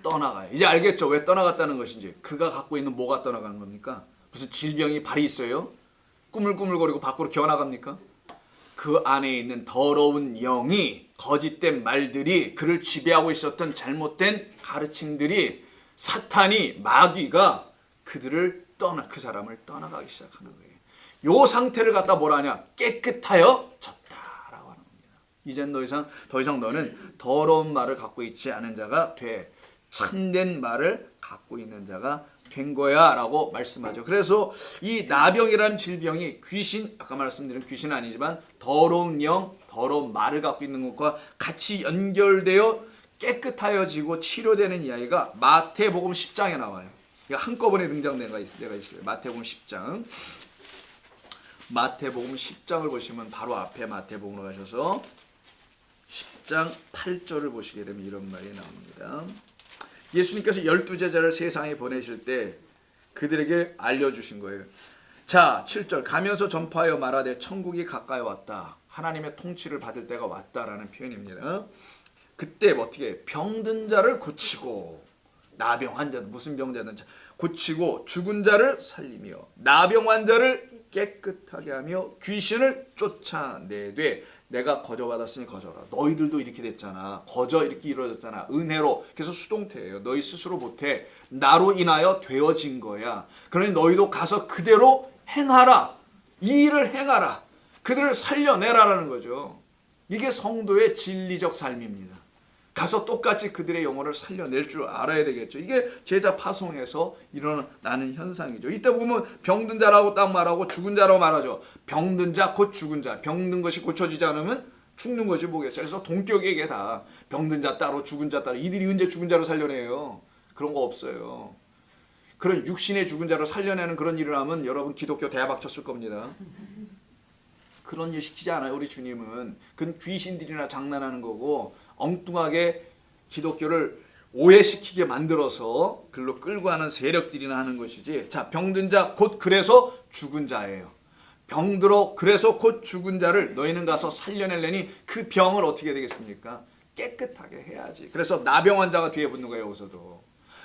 Speaker 1: 떠나가요. 이제 알겠죠? 왜 떠나갔다는 것인지. 그가 갖고 있는 뭐가 떠나가는 겁니까? 무슨 질병이 발이 있어요? 꾸물꾸물거리고 밖으로 기어나갑니까? 그 안에 있는 더러운 영이 거짓된 말들이 그를 지배하고 있었던 잘못된 가르침들이 사탄이 마귀가 그 사람을 떠나가기 시작하는 거예요. 요 상태를 갖다 뭐라 하냐? 깨끗하여 졌다라고 하는 겁니다. 이젠 더 이상 너는 더러운 말을 갖고 있지 않은 자가 돼. 참된 말을 갖고 있는 자가 된 거야 라고 말씀하죠. 그래서 이 나병이라는 질병이 귀신, 아까 말씀드린 귀신은 아니지만 더러운 영, 더러운 말을 갖고 있는 것과 같이 연결되어 깨끗하여지고 치료되는 이야기가 마태복음 10장에 나와요. 한꺼번에 등장된 데가 있어요. 마태복음 10장. 마태복음 10장을 보시면 바로 앞에 마태복음으로 가셔서 10장 8절을 보시게 되면 이런 말이 나옵니다. 예수님께서 12제자를 세상에 보내실 때 그들에게 알려주신 거예요. 자, 7절 가면서 전파하여 말하되 천국이 가까이 왔다. 하나님의 통치를 받을 때가 왔다라는 표현입니다. 그때 어떻게 병든 자를 고치고 나병 환자 무슨 병자든 고치고 죽은 자를 살리며 나병 환자를 깨끗하게 하며 귀신을 쫓아내되 내가 거저받았으니 거저라. 너희들도 이렇게 됐잖아. 거저 이렇게 이루어졌잖아. 은혜로. 그래서 수동태예요. 너희 스스로 못해. 나로 인하여 되어진 거야. 그러니 너희도 가서 그대로 행하라. 이 일을 행하라. 그들을 살려내라라는 거죠. 이게 성도의 진리적 삶입니다. 가서 똑같이 그들의 영혼을 살려낼 줄 알아야 되겠죠. 이게 제자 파송에서 일어나는 현상이죠. 이때 보면 병든 자라고 딱 말하고 죽은 자라고 말하죠. 병든 자 곧 죽은 자. 병든 것이 고쳐지지 않으면 죽는 것이 뭐겠어요. 그래서 동격에게 다 병든 자 따로 죽은 자 따로. 이들이 언제 죽은 자로 살려내요. 그런 거 없어요. 그런 육신의 죽은 자로 살려내는 그런 일을 하면 여러분 기독교 대박 쳤을 겁니다. 그런 일 시키지 않아요. 우리 주님은. 그건 귀신들이나 장난하는 거고 엉뚱하게 기독교를 오해시키게 만들어서 글로 끌고 가는 세력들이나 하는 것이지. 자, 병든 자 곧 그래서 죽은 자예요. 병들어 그래서 곧 죽은 자를 너희는 가서 살려내려니 그 병을 어떻게 되겠습니까? 깨끗하게 해야지. 그래서 나병 환자가 뒤에 붙는 거예요. 여기서도.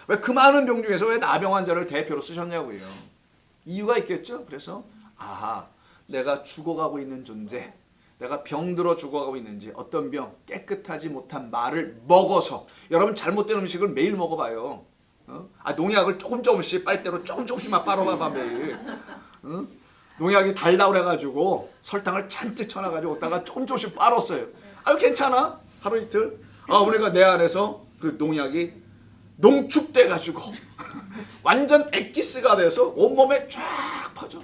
Speaker 1: 왜 그 많은 병 중에서 왜 나병 환자를 대표로 쓰셨냐고요. 이유가 있겠죠. 그래서 아하, 내가 죽어가고 있는 존재, 내가 병들어 죽어가고 있는지, 어떤 병, 깨끗하지 못한 말을 먹어서, 여러분 잘못된 음식을 매일 먹어봐요. 농약을 조금씩 빨대로 조금씩만 빨아봐봐 매일. 농약이 달다고 그래가지고 설탕을 잔뜩 쳐놔가지고 오다가 조금씩 빨았어요. 아유 괜찮아? 하루 이틀? 그러니까 내 안에서 그 농약이 농축돼가지고 완전 엑기스가 돼서 온몸에 쫙 퍼져.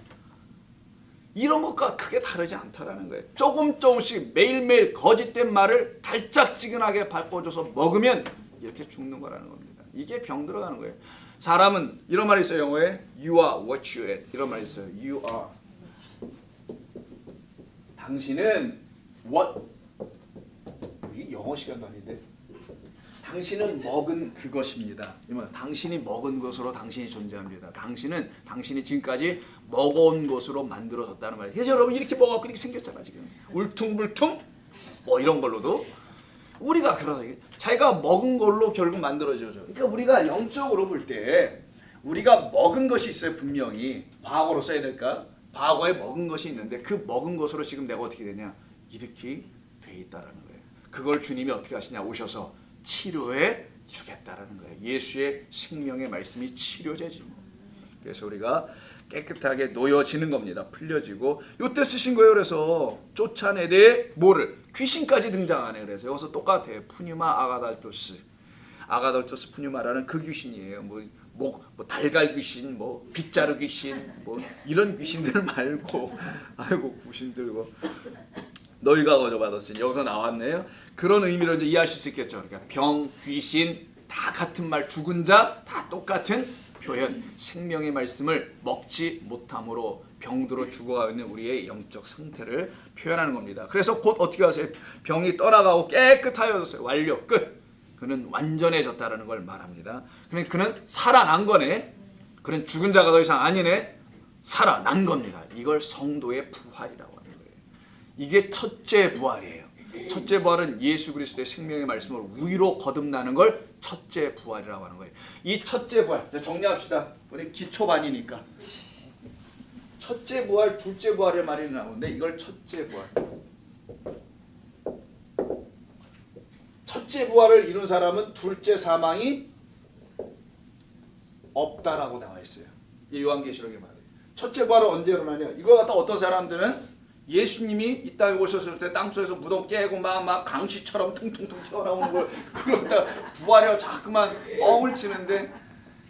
Speaker 1: 이런 것과 크게 다르지 않다라는 거예요. 조금씩 매일매일 거짓된 말을 달짝지근하게 바꿔줘서 먹으면 이렇게 죽는 거라는 겁니다. 이게 병 들어가는 거예요. 사람은 이런 말이 있어요. 영어에 You are what you eat. 이런 말이 있어요. You are. 당신은 what. 이게 영어 시간도 아닌데. 당신은 먹은 그것입니다. 당신이 먹은 것으로 당신이 존재합니다. 당신이 지금까지 먹어온 것으로 만들어졌다는 말이에요. 그래서 여러분 이렇게 먹어갖고 이렇게 생겼잖아 지금. 울퉁불퉁 뭐 이런 걸로도 우리가 그러다 자기가 먹은 걸로 결국 만들어져죠. 그러니까 우리가 영적으로 볼 때 우리가 먹은 것이 있어요. 분명히 과거로 써야 될까? 과거에 먹은 것이 있는데 그 먹은 것으로 지금 내가 어떻게 되냐? 이렇게 돼 있다라는 거예요. 그걸 주님이 어떻게 하시냐? 오셔서 치료해 주겠다라는 거예요. 예수의 생명의 말씀이 치료제지 뭐. 그래서 우리가 깨끗하게 놓여지는 겁니다. 풀려지고 요때 쓰신 거예요. 그래서 쫓아내되 뭐를? 귀신까지 등장하네. 그래서 여기서 똑같아요. 푸뉴마 아가달토스 푸뉴마라는 그 귀신이에요. 뭐 달걀 귀신, 뭐 빗자루 귀신, 뭐 이런 귀신들 말고 아이고 귀신들 뭐 너희가 거저받았으니 여기서 나왔네요. 그런 의미로 이제 이해하실 수 있겠죠. 그러니까 병, 귀신 다 같은 말, 죽은 자 다 똑같은 표현. 생명의 말씀을 먹지 못함으로 병들어 죽어가고 있는 우리의 영적 상태를 표현하는 겁니다. 그래서 곧 어떻게 하세요? 병이 떠나가고 깨끗하여졌어요. 완료, 끝. 그는 완전해졌다라는 걸 말합니다. 그는 살아난 거네. 그는 죽은 자가 더 이상 아니네. 살아난 겁니다. 이걸 성도의 부활이라고 하는 거예요. 이게 첫째 부활이에요. 첫째 부활은 예수 그리스도의 생명의 말씀을 위로 거듭나는 걸 첫째 부활이라고 하는 거예요. 이 첫째 부활, 정리합시다. 우리 기초반이니까. 첫째 부활, 둘째 부활의 말이 나오는데 이걸 첫째 부활. 첫째 부활을 이룬 사람은 둘째 사망이 없다라고 나와 있어요. 이 요한계시록에 말해요. 첫째 부활은 언제 일어나냐? 이거 갖다 어떤 사람들은 예수님이 이 땅에 오셨을 때 땅속에서 무덤 깨고 막 강시처럼 퉁퉁퉁 튀어나오는 걸 그러다 부활이라고 자꾸만 뻥을 치는데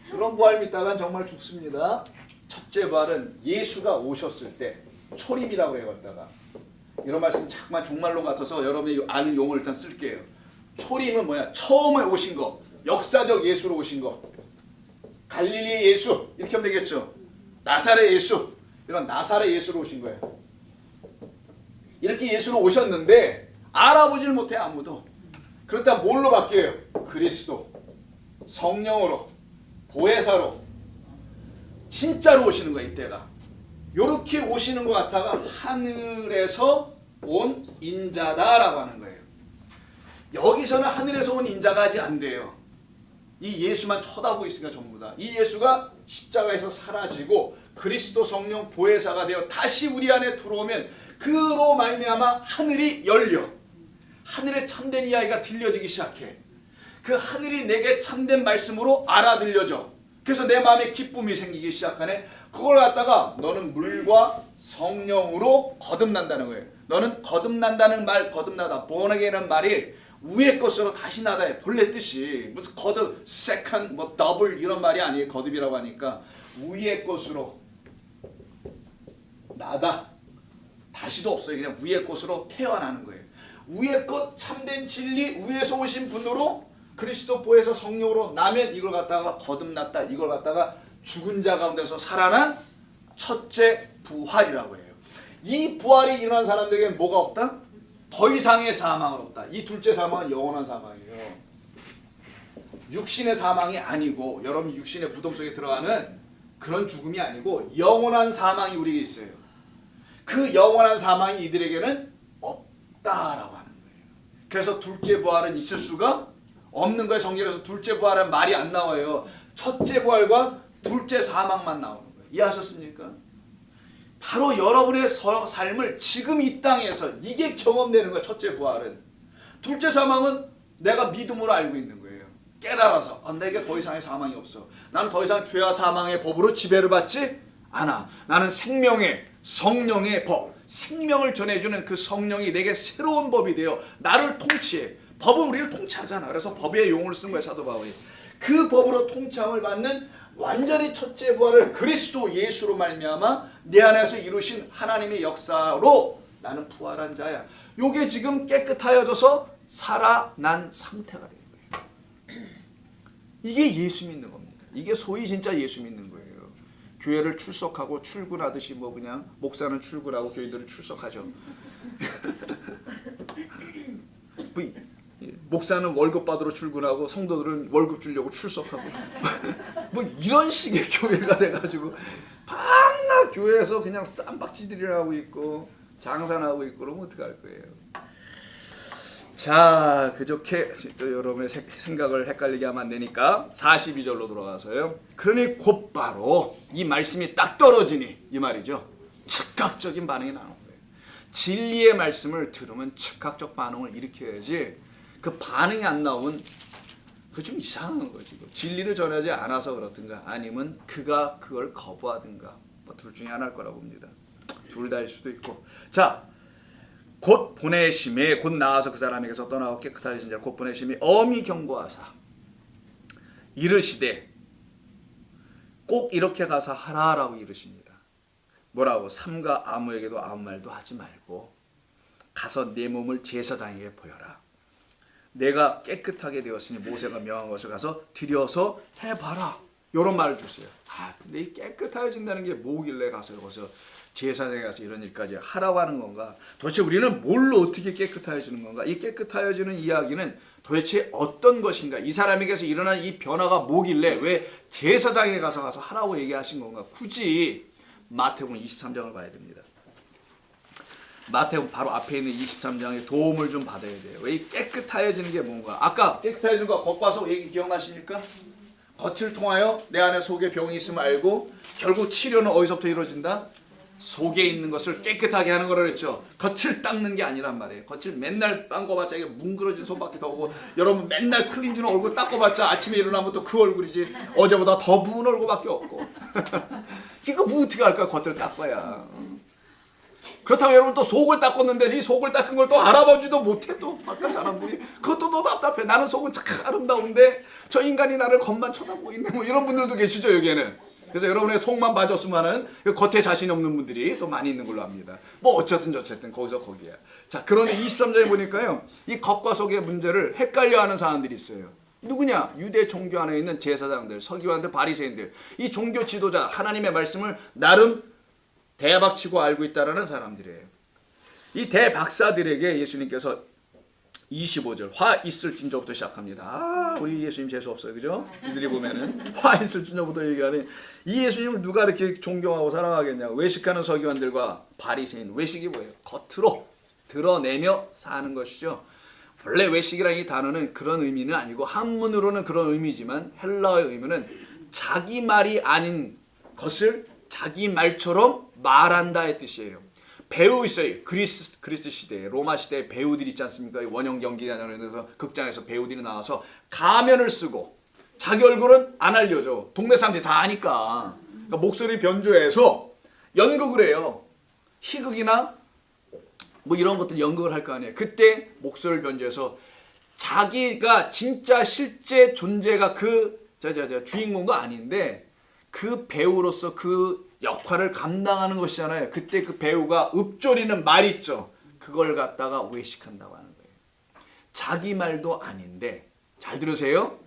Speaker 1: 그런 부활 믿다간 정말 죽습니다. 첫째 부활은 예수가 오셨을 때 초림이라고 해요. 갖다가 이런 말씀 자꾸만 종말론 같아서 여러분이 아는 용어를 일단 쓸게요. 초림은 뭐냐? 처음에 오신 거, 역사적 예수로 오신 거. 갈릴리 예수 이렇게 하면 되겠죠. 나사렛 예수, 이런 나사렛 예수로 오신 거예요. 이렇게 예수로 오셨는데 알아보질 못해 아무도. 그렇다 뭘로 바뀌어요? 그리스도, 성령으로, 보혜사로 진짜로 오시는 거예요. 이때가 이렇게 오시는 것 같다가 하늘에서 온 인자다라고 하는 거예요. 여기서는 하늘에서 온 인자가 아직 안 돼요. 이 예수만 쳐다보고 있으니까 전부 다. 이 예수가 십자가에서 사라지고 그리스도 성령 보혜사가 되어 다시 우리 안에 들어오면 그로 말미암아 하늘이 열려. 하늘의 참된 이야기가 들려지기 시작해. 그 하늘이 내게 참된 말씀으로 알아들려져. 그래서 내 마음에 기쁨이 생기기 시작하네. 그걸 갖다가 너는 물과 성령으로 거듭난다는 거예요. 너는 거듭난다는 말, 거듭나다. born again이라는 말이 위의 것으로 다시 나다의 본래 뜻이 무슨 거듭, second, 뭐 더블 이런 말이 아니에요. 거듭이라고 하니까 위의 것으로 나다. 다시도 없어요. 그냥 위의 것으로 태어나는 거예요. 위의 것 참된 진리 위에서 오신 분으로 그리스도 보혜사 성령으로 나면 이걸 갖다가 거듭났다. 이걸 갖다가 죽은 자 가운데서 살아난 첫째 부활이라고 해요. 이 부활이 일어난 사람들에게 뭐가 없다? 더 이상의 사망은 없다. 이 둘째 사망은 영원한 사망이에요. 육신의 사망이 아니고 여러분 육신의 무덤 속에 들어가는 그런 죽음이 아니고 영원한 사망이 우리에게 있어요. 그 영원한 사망이 이들에게는 없다라고 하는 거예요. 그래서 둘째 부활은 있을 수가 없는 거예요. 성경에서 둘째 부활은 말이 안 나와요. 첫째 부활과 둘째 사망만 나오는 거예요. 이해하셨습니까? 바로 여러분의 삶을 지금 이 땅에서 이게 경험되는 거예요. 첫째 부활은. 둘째 사망은 내가 믿음으로 알고 있는 거예요. 깨달아서 내게 더 이상의 사망이 없어. 나는 더 이상 죄와 사망의 법으로 지배를 받지 않아. 나는 생명의 성령의 법, 생명을 전해주는 그 성령이 내게 새로운 법이 되어 나를 통치해. 법은 우리를 통치하잖아. 그래서 법의 용어를 쓴 거예요, 사도 바울이. 그 법으로 통치함을 받는 완전히 첫째 부활을 그리스도 예수로 말미암아 내 안에서 이루신 하나님의 역사로 나는 부활한 자야. 요게 지금 깨끗하여져서 살아난 상태가 되는 거예요. 이게 예수 믿는 겁니다. 이게 소위 진짜 예수 믿는 거예요. 교회를 출석하고 출근하듯이 뭐 그냥 목사는 출근하고 교인들은 출석하죠. 목사는 월급 받으러 출근하고 성도들은 월급 주려고 출석하고 뭐 이런 식의 교회가 돼가지고 밤낮 교회에서 그냥 쌈박지들이나 하고 있고 장사나 하고 있고 그러면 어떡할 거예요. 자, 그저께 또 여러분의 생각을 헷갈리게 하면 안 되니까 42절로 돌아가서요. 그러니 곧바로 이 말씀이 딱 떨어지니 이 말이죠. 즉각적인 반응이 나오는 거예요. 진리의 말씀을 들으면 즉각적 반응을 일으켜야지 그 반응이 안 나오면 그거 좀 이상한 거지. 진리를 전하지 않아서 그렇든가 아니면 그가 그걸 거부하든가 뭐 둘 중에 하나일 거라고 봅니다. 둘 다일 수도 있고. 자, 곧 보내심에 곧 나와서 그 사람에게서 떠나고 깨끗하신 자 곧 보내심이 엄히 경고하사 이르시되 꼭 이렇게 가서 하라라고 이르십니다. 뭐라고? 삼가 아무에게도 아무 말도 하지 말고 가서 내 몸을 제사장에게 보여라. 내가 깨끗하게 되었으니 모세가 명한 것을 가서 들여서 해봐라. 이런 말을 줬어요. 근데 이 깨끗해진다는 게 뭐길래 가서 여기서 제사장에 가서 이런 일까지 하라고 하는 건가? 도대체 우리는 뭘로 어떻게 깨끗해지는 건가? 이 깨끗해지는 이야기는 도대체 어떤 것인가? 이 사람에게서 일어난 이 변화가 뭐길래 왜 제사장에 가서 하라고 얘기하신 건가? 굳이 마태복음 23장을 봐야 됩니다. 마태복음 바로 앞에 있는 23장의 도움을 좀 받아야 돼요. 왜 이 깨끗해지는 게 뭔가? 아까 깨끗해지는 거 겉과속 얘기 기억나십니까? 겉을 통하여 내 안에 속에 병이 있음을 알고 결국 치료는 어디서부터 이루어진다? 속에 있는 것을 깨끗하게 하는 거라 그랬죠. 겉을 닦는 게 아니란 말이에요. 겉을 맨날 닦아봤자 이게 뭉그러진 손밖에 더 오고 여러분 맨날 클린즈는 얼굴 닦아봤자 아침에 일어나면 또 그 얼굴이지 어제보다 더 부은 얼굴밖에 없고 이거 뭐 어떻게 할까? 겉을 닦아야. 그렇다고 여러분 또 속을 닦았는데 이 속을 닦은 걸 또 알아보지도 못해. 또 바깥 사람들이 그것도 너 답답해. 나는 속은 참 아름다운데 저 인간이 나를 겉만 쳐다보고 있네. 뭐 이런 분들도 계시죠 여기에는. 그래서 여러분의 속만 봐줬으면은 겉에 자신이 없는 분들이 또 많이 있는 걸로 압니다. 뭐 어쨌든 거기서 거기야. 자, 그런데 23장에 보니까요. 이 겉과 속의 문제를 헷갈려하는 사람들이 있어요. 누구냐? 유대 종교 안에 있는 제사장들, 서기관들, 바리새인들. 이 종교 지도자 하나님의 말씀을 나름 대박치고 알고 있다라는 사람들이에요. 이 대박사들에게 예수님께서 25절 화 있을 진저부터 시작합니다. 우리 예수님 재수 없어요, 그죠? 이들이 보면은 화 있을 진저부터 얘기하니 이 예수님을 누가 이렇게 존경하고 사랑하겠냐고. 외식하는 서기관들과 바리새인. 외식이 뭐예요? 겉으로 드러내며 사는 것이죠. 원래 외식이라는 이 단어는 그런 의미는 아니고 한문으로는 그런 의미지만 헬라어의 의미는 자기 말이 아닌 것을 자기 말처럼 말한다의 뜻이에요. 배우 있어요. 그리스 시대에 로마 시대에 배우들이 있지 않습니까? 원형 연기자들에서 극장에서 배우들이 나와서 가면을 쓰고 자기 얼굴은 안 알려줘. 동네 사람들이 다 아니까. 그러니까 목소리 변조해서 연극을 해요. 희극이나 뭐 이런 것들 연극을 할 거 아니에요. 그때 목소리를 변조해서 자기가 진짜 실제 존재가 그 주인공도 아닌데 그 배우로서 그 역할을 감당하는 것이잖아요. 그때 그 배우가 읊조리는 말 있죠. 그걸 갖다가 외식한다고 하는 거예요. 자기 말도 아닌데, 잘 들으세요.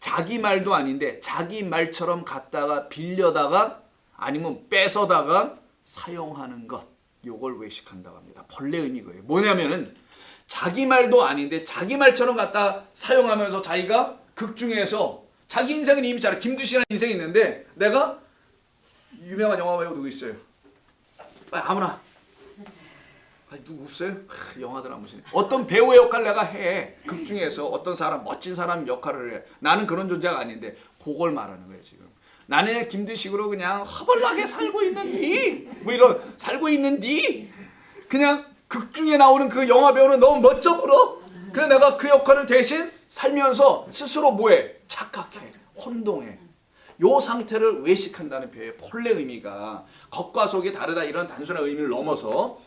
Speaker 1: 자기 말도 아닌데 자기 말처럼 갖다가 빌려다가 아니면 뺏어다가 사용하는 것, 요걸 외식한다고 합니다. 본래 의미가 뭐냐면은 자기 말도 아닌데 자기 말처럼 갖다 사용하면서 자기가 극 중에서 자기 인생은 이미 잘 김두시라는 인생이 있는데 내가 유명한 영화 배우 누구 있어요? 아무나 아니 누구 없어요? 영화들 안 보시네. 어떤 배우의 역할 내가 해. 극 중에서 어떤 사람 멋진 사람 역할을 해. 나는 그런 존재가 아닌데 그걸 말하는 거예요 지금. 나는 김두식으로 그냥 허벌나게 살고 있는 니. 뭐 이런 살고 있는 니. 그냥 극 중에 나오는 그 영화 배우는 너무 멋져 보여. 그래 내가 그 역할을 대신 살면서 스스로 뭐해? 착각해. 혼동해. 요 상태를 외식한다는 표현의 본래 의미가 겉과 속이 다르다 이런 단순한 의미를 넘어서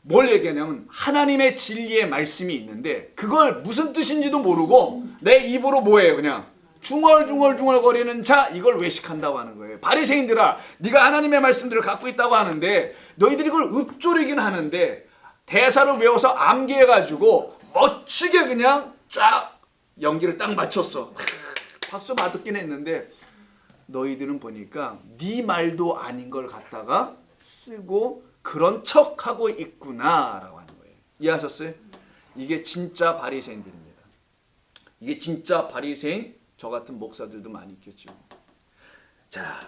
Speaker 1: 뭘 얘기하냐면 하나님의 진리의 말씀이 있는데 그걸 무슨 뜻인지도 모르고 내 입으로 뭐예요? 그냥 중얼중얼거리는 자 이걸 외식한다고 하는 거예요. 바리새인들아 네가 하나님의 말씀들을 갖고 있다고 하는데 너희들이 그걸 읊조리긴 하는데 대사를 외워서 암기해가지고 멋지게 그냥 쫙 연기를 딱 맞췄어. 박수 받았긴 했는데 너희들은 보니까 네 말도 아닌 걸 갖다가 쓰고 그런 척하고 있구나라고 하는 거예요. 이해하셨어요? 이게 진짜 바리새인들입니다. 이게 진짜 바리새인 저 같은 목사들도 많이 있겠죠. 자,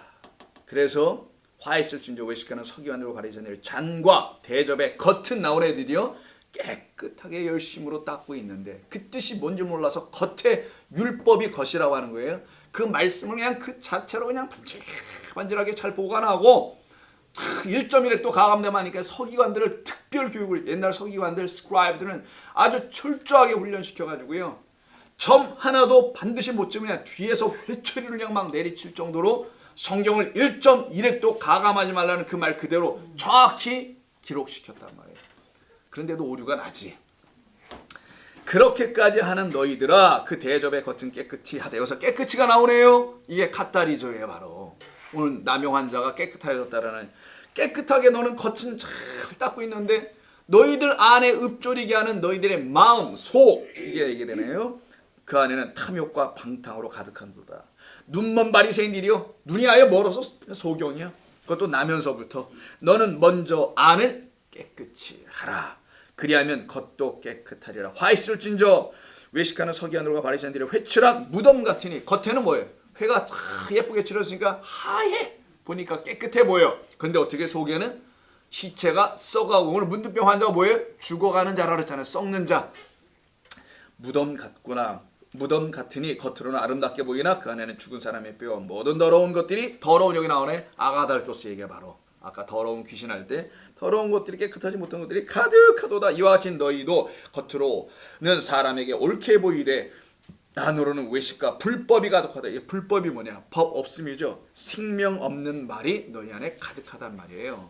Speaker 1: 그래서 화 있을진저 외식하는 서기관들과 바리새인들 잔과 대접의 겉은 나온 애들이요 깨끗하게 열심으로 닦고 있는데 그 뜻이 뭔지 몰라서 겉에 율법이 겉이라고 하는 거예요. 그 말씀을 그냥 그 자체로 그냥 반질반질하게 잘 보관하고 1.1획 또 가감되면 하니까 서기관들을 특별 교육을 옛날 서기관들 스크라이브들은 아주 철저하게 훈련시켜가지고요 점 하나도 반드시 못 찍으면 뒤에서 회초리를 그냥 막 내리칠 정도로 성경을 1.1획도 가감하지 말라는 그 말 그대로 정확히 기록시켰단 말이에요. 그런데도 오류가 나지. 그렇게까지 하는 너희들아 그 대접의 겉은 깨끗이 하되 여기서 깨끗이가 나오네요. 이게 카타리조예요. 바로 오늘 남용 환자가 깨끗해졌다라는 깨끗하게 너는 겉은 잘 닦고 있는데 너희들 안에 읊조리게 하는 너희들의 마음 속 이게 얘기되네요. 그 안에는 탐욕과 방탕으로 가득한도다. 눈먼 바리새인들이요 눈이 아예 멀어서 소경이야. 그것도 나면서부터 너는 먼저 안을 깨끗이 하라. 그리하면 겉도 깨끗하리라. 화 있을진저 외식하는 서기관들과 바리새인들의 회칠한 무덤 같으니 겉에는 뭐예요? 회가 예쁘게 칠했으니까 하얘 보니까 깨끗해 보여. 근데 어떻게 속에는 시체가 썩어가고 오늘 문둥병 환자가 뭐예요? 죽어가는 자라 그랬잖아요. 썩는 자. 무덤 같구나. 무덤 같으니 겉으로는 아름답게 보이나 그 안에는 죽은 사람의 뼈와 모든 더러운 것들이 더러운 여기 나오네. 아가달토스 얘기가 바로 아까 더러운 귀신 할 때 더러운 것들이 깨끗하지 못한 것들이 가득하도다. 이와 같이 너희도 겉으로는 사람에게 옳게 보이되 안으로는 외식과 불법이 가득하다. 이 불법이 뭐냐? 법 없음이죠. 생명 없는 말이 너희 안에 가득하단 말이에요.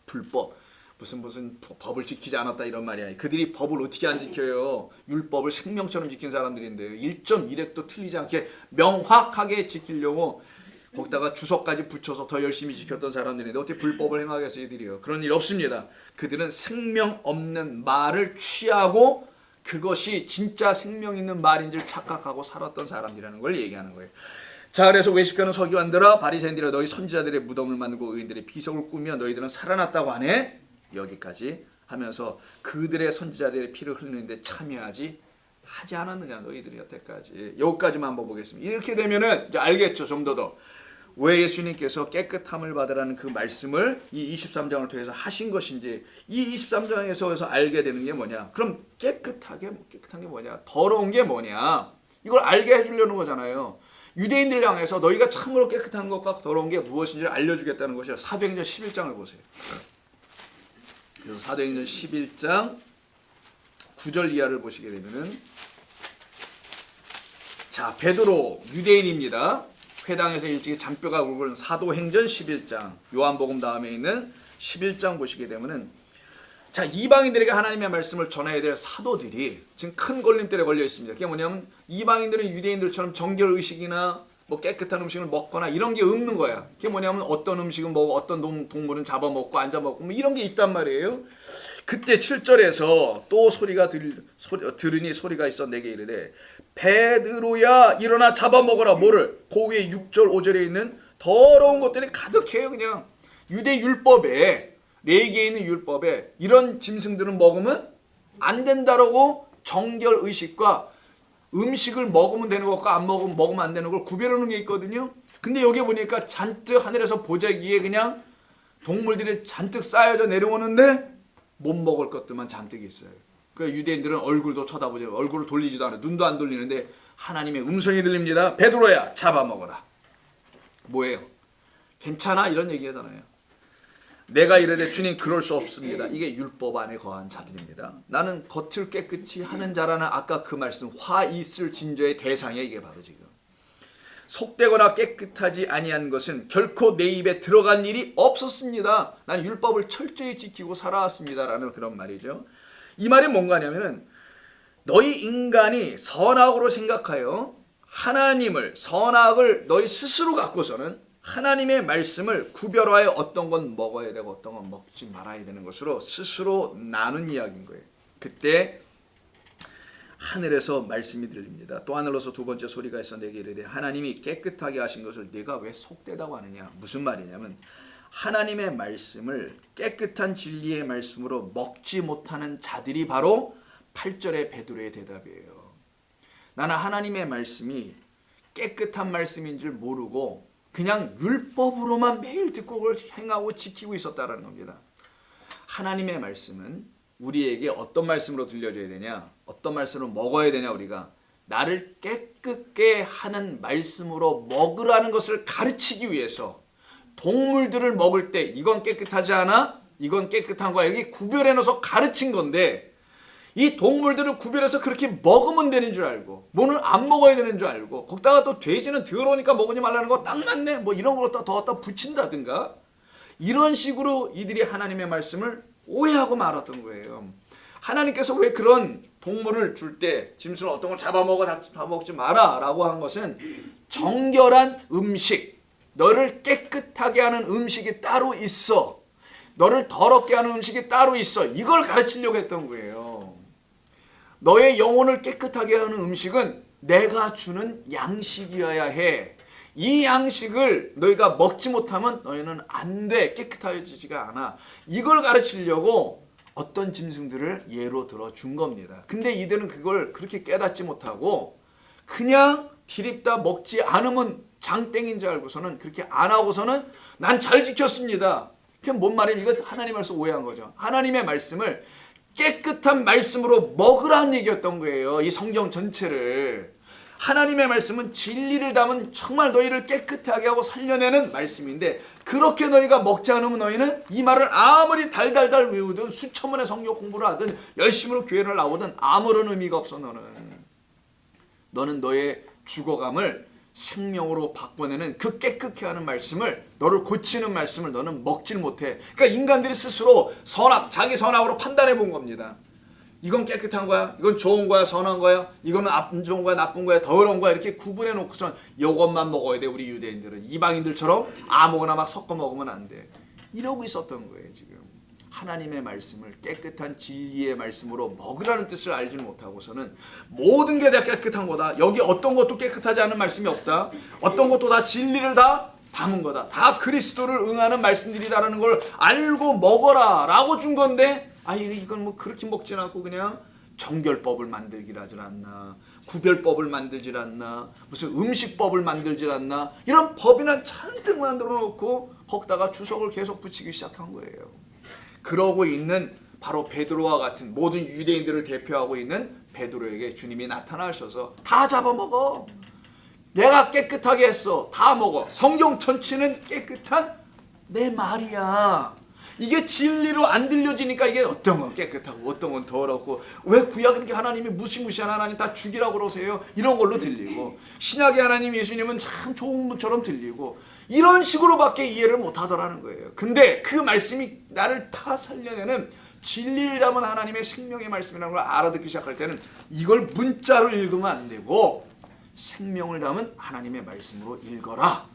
Speaker 1: 불법. 무슨 법을 지키지 않았다 이런 말이야. 그들이 법을 어떻게 안 지켜요? 율법을 생명처럼 지킨 사람들인데요. 1.1획도 틀리지 않게 명확하게 지키려고 거기다가 주석까지 붙여서 더 열심히 지켰던 사람들인데 어떻게 불법을 행하겠어 이들이요. 그런 일 없습니다. 그들은 생명 없는 말을 취하고 그것이 진짜 생명 있는 말인 줄 착각하고 살았던 사람들이라는 걸 얘기하는 거예요. 자, 그래서 외식하는 서기관들아 바리새인들아 너희 선지자들의 무덤을 만들고 의인들의 비석을 꾸며 너희들은 살아났다고 하네. 여기까지 하면서 그들의 선지자들의 피를 흘리는데 참여하지 하지 않았느냐 너희들이 여태까지. 여기까지만 한번 보겠습니다. 이렇게 되면은 이제 알겠죠. 좀 더. 왜 예수님께서 깨끗함을 받으라는 그 말씀을 이 23장을 통해서 하신 것인지 이 23장에서 알게 되는 게 뭐냐. 그럼 깨끗한 게 뭐냐. 더러운 게 뭐냐. 이걸 알게 해주려는 거잖아요. 유대인들 향해서 너희가 참으로 깨끗한 것과 더러운 게 무엇인지를 알려주겠다는 것이요. 사도행전 11장을 보세요. 그래서 사도행전 11장 9절 이하를 보시게 되면은 자 베드로 유대인입니다. 회당에서 일찍이 잔뼈가 굵은 사도행전 11장 요한복음 다음에 있는 11장 보시게 되면은 자 이방인들에게 하나님의 말씀을 전해야 될 사도들이 지금 큰 걸림돌에 걸려 있습니다. 그게 뭐냐면 이방인들은 유대인들처럼 정결의식이나 뭐 깨끗한 음식을 먹거나 이런 게 없는 거야. 그게 뭐냐면 어떤 음식은 먹고 어떤 동물은 잡아먹고 앉아먹고 뭐 이런 게 있단 말이에요. 그때 7절에서 또 들으니 소리가 있어 내게 이르되 베드로야 일어나 잡아먹어라. 뭐를? 그 위에 6절 5절에 있는 더러운 것들이 가득해요. 그냥 유대 율법에 레위기에 있는 율법에 이런 짐승들은 먹으면 안 된다라고 정결의식과 음식을 먹으면 되는 것과 안 먹으면 안 되는 걸 구별하는 게 있거든요. 근데 여기 보니까 잔뜩 하늘에서 보자기에 그냥 동물들이 잔뜩 쌓여져 내려오는데 못 먹을 것들만 잔뜩 있어요. 그 유대인들은 얼굴도 쳐다보지, 얼굴을 돌리지도 않아요. 눈도 안 돌리는데 하나님의 음성이 들립니다. 베드로야, 잡아먹어라. 뭐예요? 괜찮아? 이런 얘기하잖아요. 내가 이르되 주님 그럴 수 없습니다. 이게 율법 안에 거한 자들입니다. 나는 겉을 깨끗이 하는 자라는 아까 그 말씀 화 있을 진저의 대상이야. 이게 바로 지금 속되거나 깨끗하지 아니한 것은 결코 내 입에 들어간 일이 없었습니다. 나는 율법을 철저히 지키고 살아왔습니다. 라는 그런 말이죠. 이 말이 뭔가 하냐면은 너희 인간이 선악으로 생각하여 하나님을 선악을 너희 스스로 갖고서는 하나님의 말씀을 구별하여 어떤 건 먹어야 되고 어떤 건 먹지 말아야 되는 것으로 스스로 나눈 이야기인 거예요. 그때 하늘에서 말씀이 들립니다. 또 하늘로서 두 번째 소리가 있어 내게 이르되 하나님이 깨끗하게 하신 것을 네가 왜 속되다고 하느냐. 무슨 말이냐면 하나님의 말씀을 깨끗한 진리의 말씀으로 먹지 못하는 자들이 바로 8절의 베드로의 대답이에요. 나는 하나님의 말씀이 깨끗한 말씀인 줄 모르고 그냥 율법으로만 매일 듣고 그걸 행하고 지키고 있었다는 겁니다. 하나님의 말씀은 우리에게 어떤 말씀으로 들려줘야 되냐, 어떤 말씀으로 먹어야 되냐. 우리가 나를 깨끗게 하는 말씀으로 먹으라는 것을 가르치기 위해서 동물들을 먹을 때 이건 깨끗하지 않아? 이건 깨끗한 거야. 이렇게 구별해놔서 가르친 건데 이 동물들을 구별해서 그렇게 먹으면 되는 줄 알고 뭐는 안 먹어야 되는 줄 알고 거기다가 또 돼지는 더러우니까 먹으지 말라는 거 딱 맞네 뭐 이런 걸 더 갖다 붙인다든가 이런 식으로 이들이 하나님의 말씀을 오해하고 말았던 거예요. 하나님께서 왜 그런 동물을 줄 때 짐승을 어떤 걸 잡아먹지 마라 라고 한 것은 정결한 음식, 너를 깨끗하게 하는 음식이 따로 있어, 너를 더럽게 하는 음식이 따로 있어, 이걸 가르치려고 했던 거예요. 너의 영혼을 깨끗하게 하는 음식은 내가 주는 양식이어야 해. 이 양식을 너희가 먹지 못하면 너희는 안 돼. 깨끗해지지가 않아. 이걸 가르치려고 어떤 짐승들을 예로 들어 준 겁니다. 근데 이들은 그걸 그렇게 깨닫지 못하고 그냥 디립다 먹지 않으면 장땡인 줄 알고서는 그렇게 안 하고서는 난 잘 지켰습니다. 그게 뭔 말이에요? 이거 하나님 말씀 오해한 거죠. 하나님의 말씀을 깨끗한 말씀으로 먹으라는 얘기였던 거예요. 이 성경 전체를. 하나님의 말씀은 진리를 담은 정말 너희를 깨끗하게 하고 살려내는 말씀인데 그렇게 너희가 먹지 않으면 너희는 이 말을 아무리 달달달 외우든 수천 번의 성경 공부를 하든 열심으로 교회를 나오든 아무런 의미가 없어. 너는 너의 죽어감을 생명으로 바꿔내는 그 깨끗게 하는 말씀을, 너를 고치는 말씀을 너는 먹질 못해. 그러니까 인간들이 스스로 자기 선악으로 판단해 본 겁니다. 이건 깨끗한 거야, 이건 좋은 거야, 선한 거야, 이거는 안 좋은 거야, 나쁜 거야, 더러운 거야, 이렇게 구분해 놓고선 이것만 먹어야 돼. 우리 유대인들은 이방인들처럼 아무거나 막 섞어 먹으면 안 돼. 이러고 있었던 거예요. 지금 하나님의 말씀을 깨끗한 진리의 말씀으로 먹으라는 뜻을 알지 못하고서는 모든 게 다 깨끗한 거다, 여기 어떤 것도 깨끗하지 않은 말씀이 없다, 어떤 것도 다 진리를 다 담은 거다, 다 그리스도를 응하는 말씀들이다라는 걸 알고 먹어라 라고 준 건데 이건 뭐 그렇게 먹진 않고 그냥 정결법을 만들질 하질 않나, 구별법을 만들질 않나, 무슨 음식법을 만들질 않나, 이런 법이나 잔뜩 만들어 놓고 거기다가 주석을 계속 붙이기 시작한 거예요. 그러고 있는 바로 베드로와 같은 모든 유대인들을 대표하고 있는 베드로에게 주님이 나타나셔서 다 잡아먹어, 내가 깨끗하게 했어, 다 먹어, 성경 전체는 깨끗한 내 말이야. 이게 진리로 안 들려지니까 이게 어떤 건 깨끗하고 어떤 건 더럽고, 왜 구약은 이렇게 하나님이 무시무시한 하나님 다 죽이라고 그러세요, 이런 걸로 들리고, 신약의 하나님 예수님은 참 좋은 분처럼 들리고, 이런 식으로밖에 이해를 못하더라는 거예요. 근데 그 말씀이 나를 다 살려내는 진리를 담은 하나님의 생명의 말씀이라는 걸 알아듣기 시작할 때는 이걸 문자로 읽으면 안 되고 생명을 담은 하나님의 말씀으로 읽어라.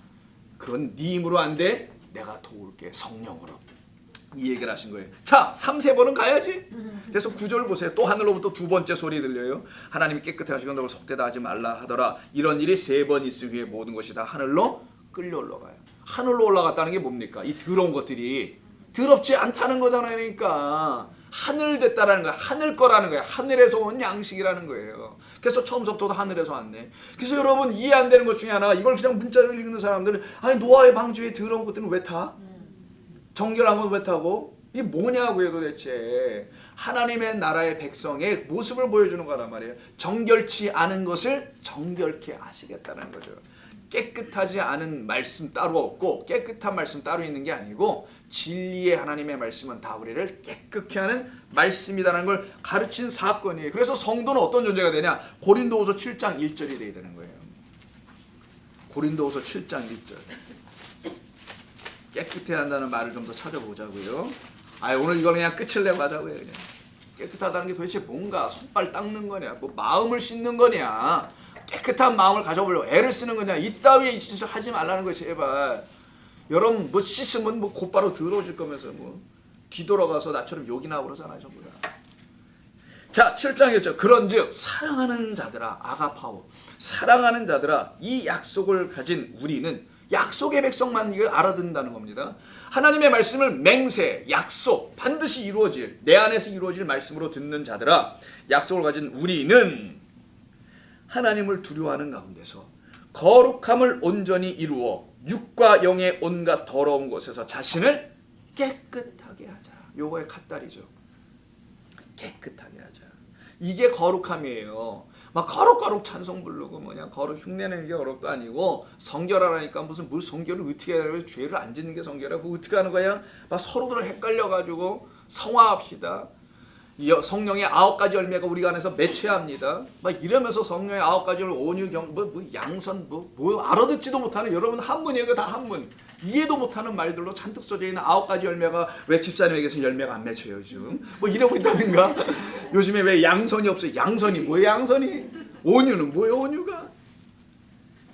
Speaker 1: 그건 네 힘으로 안 돼, 내가 도울게, 성령으로. 이 얘기를 하신 거예요. 자, 3세번은 가야지. 그래서 9절 보세요. 또 하늘로부터 두 번째 소리 들려요. 하나님이 깨끗해 하시고 너를 속되다 하지 말라 하더라. 이런 일이 3번 있을 후에 모든 것이 다 하늘로 끌려 올라가요. 하늘로 올라갔다는 게 뭡니까? 이 더러운 것들이 더럽지 않다는 거잖아요. 그러니까 하늘 됐다라는 거야. 하늘 거라는 거야. 하늘에서 온 양식이라는 거예요. 그래서 처음부터 하늘에서 왔네. 그래서 여러분 이해 안 되는 것 중에 하나, 이걸 그냥 문자를 읽는 사람들은 노아의 방주에 더러운 것들은 왜 타? 정결한 건 왜 타고? 이게 뭐냐고요 도대체. 하나님의 나라의 백성의 모습을 보여주는 거란 말이에요. 정결치 않은 것을 정결케 하시겠다는 거죠. 깨끗하지 않은 말씀 따로 없고 깨끗한 말씀 따로 있는 게 아니고 진리의 하나님의 말씀은 다 우리를 깨끗게 하는 말씀이라는 걸 가르친 사건이에요. 그래서 성도는 어떤 존재가 되냐? 고린도후서 7장 1절이 돼야 되는 거예요. 고린도후서 7장 1절. 깨끗해야 한다는 말을 좀 더 찾아보자고요. 오늘 이거 그냥 끝을 내고 가자고요. 그냥. 깨끗하다는 게 도대체 뭔가? 손발 닦는 거냐? 뭐 마음을 씻는 거냐? 깨끗한 마음을 가져보려고 애를 쓰는 거냐? 이따위 짓을 하지 말라는 거지 제발. 여러분 뭐 씻으면 뭐 곧바로 더러워질 거면서 뭐 뒤돌아가서 나처럼 욕이나 하고 그러잖아요 전부 다. 자 7장 1절. 그런즉 사랑하는 자들아, 아가파오, 사랑하는 자들아, 이 약속을 가진 우리는, 약속의 백성만 이거 알아듣는다는 겁니다. 하나님의 말씀을 맹세, 약속, 반드시 이루어질, 내 안에서 이루어질 말씀으로 듣는 자들아, 약속을 가진 우리는 하나님을 두려워하는 가운데서 거룩함을 온전히 이루어 육과 영의 온갖 더러운 것에서 자신을 깨끗하게 하자. 요거의 갓다리죠. 깨끗하게 하자. 이게 거룩함이에요. 막 거룩 찬송 부르고 뭐냐 거룩 흉내내는 게 거룩도 아니고, 성결하라니까 무슨 성결을 어떻게 해야, 죄를 안 짓는 게 성결하고 어떻게 하는 거야? 막 서로들 헷갈려가지고 성화합시다. 성령의 9가지 열매가 우리가 안에서 맺혀야 합니다. 막 이러면서 성령의 9가지 열매, 온유, 양선, 알아듣지도 못하는, 여러분 한문이에요. 이거 다 한문. 이해도 못하는 말들로 잔뜩 써져 있는 9가지 열매가 왜 집사님에게서 열매가 안 맺혀요 요즘? 뭐 이러고 있다든가. 요즘에 왜 양선이 없어요? 양선이 뭐예요? 양선이? 온유는 뭐예요? 온유가?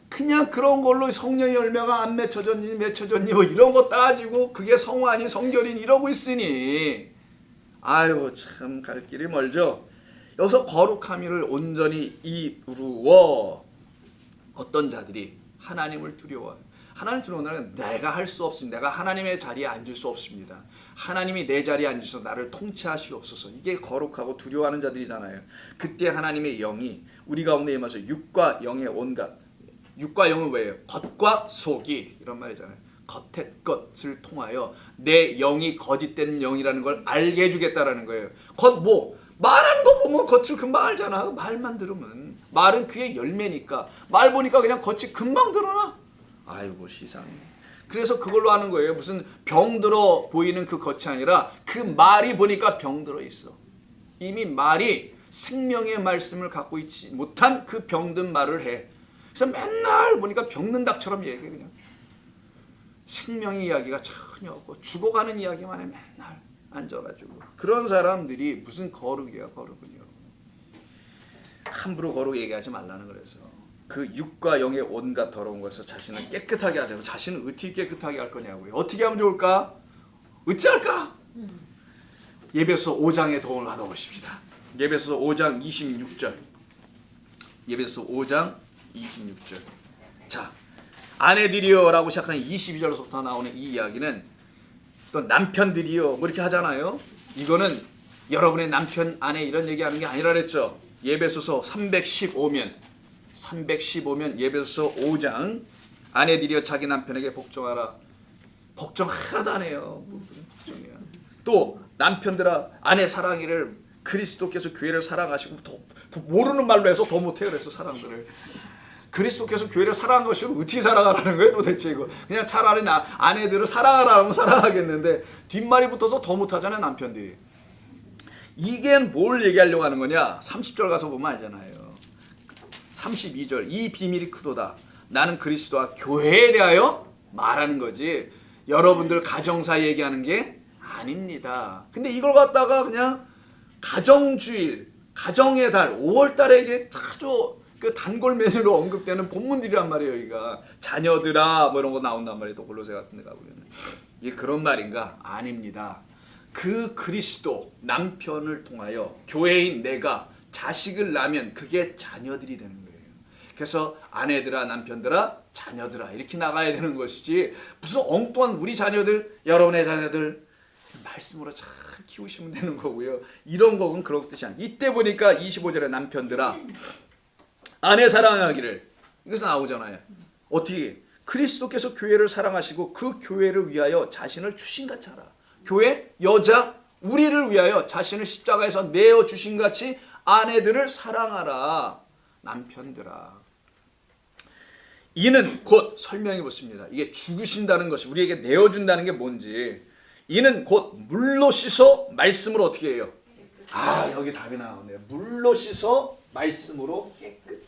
Speaker 1: 그냥 그런 걸로 성령의 열매가 안 맺혀졌니 뭐 이런 거 따지고 그게 성화니 성결이니 이러고 있으니 아유 참 갈 길이 멀죠. 여기서 거룩함을 온전히 이루어 어떤 자들이 하나님을 두려워해요. 하나님 두려워하는 내가 할 수 없습니다. 내가 하나님의 자리에 앉을 수 없습니다. 하나님이 내 자리에 앉으셔서 나를 통치하시옵소서. 이게 거룩하고 두려워하는 자들이잖아요. 그때 하나님의 영이 우리 가운데 임하셔 육과 영의 온갖, 육과 영은 왜요? 겉과 속이 이런 말이잖아요. 겉의 것을 통하여 내 영이 거짓된 영이라는 걸 알게 해주겠다라는 거예요. 말하는 거 보면 겉을 금방 알잖아. 말만 들으면. 말은 그의 열매니까. 말 보니까 그냥 겉이 금방 드러나. 아이고 시상해. 그래서 그걸로 하는 거예요. 무슨 병들어 보이는 그 겉이 아니라 그 말이 보니까 병들어 있어. 이미 말이 생명의 말씀을 갖고 있지 못한 그 병든 말을 해. 그래서 맨날 보니까 병든 닭처럼 얘기해 그냥. 생명의 이야기가 전혀 없고 죽어가는 이야기만 해 맨날 앉아가지고. 그런 사람들이 무슨 거룩이야 거룩은요. 함부로 거룩 얘기하지 말라는 거라서. 그 육과 영의 온갖 더러운 것에서 자신을 깨끗하게 하자고. 자신을 어떻게 깨끗하게 할 거냐고요. 어떻게 하면 좋을까? 어찌할까? 예배서 5장의 도움을 받아보십시다. 예배서 5장 26절. 예배서 5장 26절. 자, 아내들이여 라고 시작하는 22절에서부터 나오는 이 이야기는 또 남편들이여 뭐 이렇게 하잖아요. 이거는 여러분의 남편 아내 이런 얘기하는 게 아니라 그랬죠. 예배소서 315면 예배소서 5장 아내들이여 자기 남편에게 복종하라. 복종 하나도 안 해요. 복종이야. 또 남편들아 아내 사랑이를 그리스도께서 교회를 사랑하시고 더 모르는 말로 해서 더 못해요. 그래서 사람들을 그리스도께서 교회를 사랑한 것이 어떻게 사랑하라는 거예요 도대체. 이거 그냥 차라리 아내들을 사랑하라면 사랑하겠는데 뒷말이 붙어서 더 못하잖아요 남편들이. 이게 뭘 얘기하려고 하는 거냐. 30절 가서 보면 알잖아요. 32절 이 비밀이 크도다. 나는 그리스도와 교회에 대하여 말하는 거지 여러분들 가정사 얘기하는 게 아닙니다. 근데 이걸 갖다가 그냥 가정주일, 가정의 달, 5월달에 이게 아주 그 단골 메뉴로 언급되는 본문들이란 말이에요. 여기가 자녀들아 뭐 이런 거 나온단 말이에요. 또 골로새 같은 데 가보면 이게 그런 말인가? 아닙니다. 그 그리스도 남편을 통하여 교회인 내가 자식을 낳으면 그게 자녀들이 되는 거예요. 그래서 아내들아 남편들아 자녀들아 이렇게 나가야 되는 것이지 무슨 엉뚱한 우리 자녀들 여러분의 자녀들 말씀으로 잘 키우시면 되는 거고요. 이런 거는 그런 뜻이 아니에요. 이때 보니까 25절에 남편들아 아내 사랑하기를 여기서 나오잖아요. 어떻게? 그리스도께서 교회를 사랑하시고 그 교회를 위하여 자신을 주신 같이 하라. 교회 여자 우리를 위하여 자신을 십자가에서 내어주신 같이 아내들을 사랑하라. 남편들아. 이는 곧 설명해 보십니다. 이게 죽으신다는 것이 우리에게 내어준다는 게 뭔지. 이는 곧 물로 씻어 말씀으로 어떻게 해요? 아, 여기 답이 나오네요. 물로 씻어 말씀으로 깨끗하게.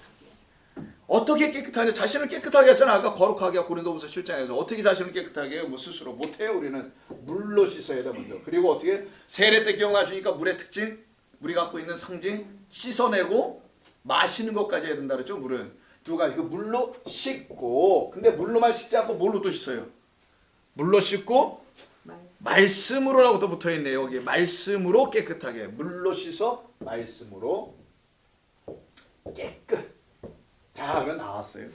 Speaker 1: 어떻게 깨끗하냐? 자신을 깨끗하게 했잖아. 아까 거룩하게 고린도후서 7장에서 어떻게 자신을 깨끗하게 해요? 뭐 스스로 못해요. 우리는 물로 씻어야 돼 먼저. 그리고 어떻게 세례 때 기억나시니까 물의 특징, 물이 갖고 있는 상징 씻어내고 마시는 것까지 해야 된다 그랬죠. 물은 누가 이거 물로 씻고, 근데 물로만 씻지 않고 뭘로 또 씻어요? 물로 씻고 말씀으로라고 또 붙어 있네요. 여기 말씀으로 깨끗하게. 물로 씻어 말씀으로 깨끗. 자, 그럼 나왔어요.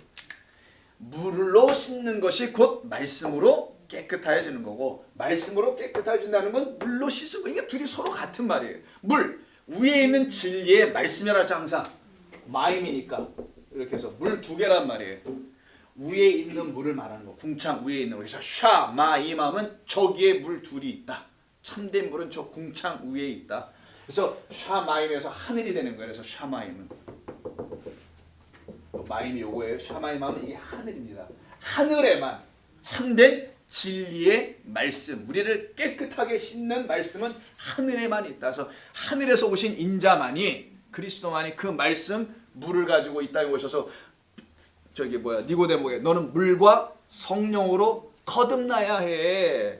Speaker 1: 물로 씻는 것이 곧 말씀으로 깨끗해지는 거고, 말씀으로 깨끗해진다는 건 물로 씻은 거. 이게 둘이 서로 같은 말이에요. 물 위에 있는 진리의 말씀이라죠. 항상 마임이니까 이렇게 해서 물 두 개란 말이에요. 위에 있는 물을 말하는 거. 궁창 위에 있는 거. 그래서 샤 마임하면 저기에 물 둘이 있다. 참된 물은 저 궁창 위에 있다. 그래서 샤 마임에서 하늘이 되는 거예요. 그래서 샤 마임은 마임이 요거예요. 샤 마임하면 이게 하늘입니다. 하늘에만 참된 진리의 말씀, 우리를 깨끗하게 씻는 말씀은 하늘에만 있다. 그래서 하늘에서 오신 인자만이, 그리스도만이 그 말씀 물을 가지고 이 땅에 오셔서 저기 니고데모에게 너는 물과 성령으로 거듭나야 해.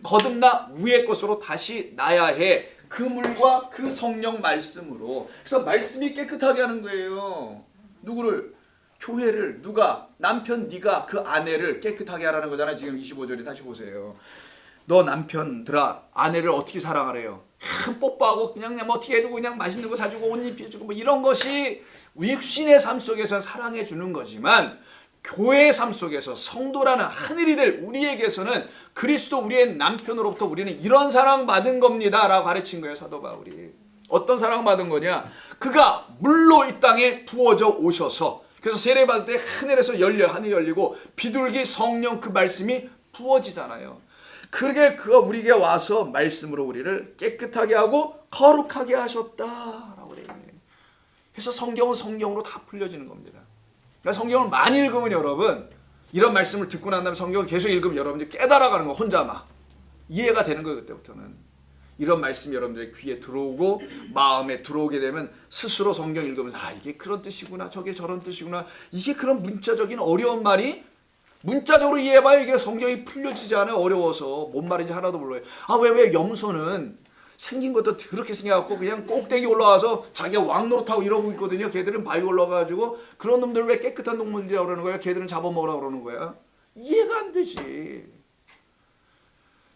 Speaker 1: 거듭나 위의 것으로 다시 나야 해. 그 물과 그 성령 말씀으로. 그래서 말씀이 깨끗하게 하는 거예요. 누구를? 교회를. 누가? 남편 네가 그 아내를 깨끗하게 하라는 거잖아요. 지금 25절에 다시 보세요. 너 남편들아 아내를 어떻게 사랑하래요? 뽀뽀하고 그냥 뭐 어떻게 해주고 그냥 맛있는 거 사주고 옷 입혀주고 뭐 이런 것이 육신의 삶 속에서 사랑해 주는 거지만, 교회의 삶 속에서 성도라는 하늘이 될 우리에게서는 그리스도 우리의 남편으로부터 우리는 이런 사랑 받은 겁니다 라고 가르친 거예요. 사도 바울이. 어떤 사랑 받은 거냐? 그가 물로 이 땅에 부어져 오셔서, 그래서 세례 받을 때 하늘에서 하늘이 열리고 비둘기 성령 그 말씀이 부어지잖아요. 그러게 그가 우리에게 와서 말씀으로 우리를 깨끗하게 하고 거룩하게 하셨다라고 그래요. 그래서 성경은 성경으로 다 풀려지는 겁니다. 그러니까 성경을 많이 읽으면 여러분, 이런 말씀을 듣고 난 다음에 성경을 계속 읽으면 여러분들이 깨달아가는 거 혼자 막 이해가 되는 거예요. 그때부터는 이런 말씀이 여러분들의 귀에 들어오고 마음에 들어오게 되면 스스로 성경 읽으면서 아, 이게 그런 뜻이구나, 저게 저런 뜻이구나, 이게 그런 문자적인 어려운 말이 문자적으로 이해해봐야 이게 성경이 풀려지지 않아요. 어려워서 뭔 말인지 하나도 몰라요. 아, 왜 염소는 생긴 것도 그렇게 생겨갖고 그냥 꼭대기 올라와서 자기가 왕노릇하고 이러고 있거든요. 걔들은 바위 올라가가지고 그런 놈들 왜 깨끗한 동물이라고 그러는 거야? 걔들은 잡아먹으라고 그러는 거야? 이해가 안 되지.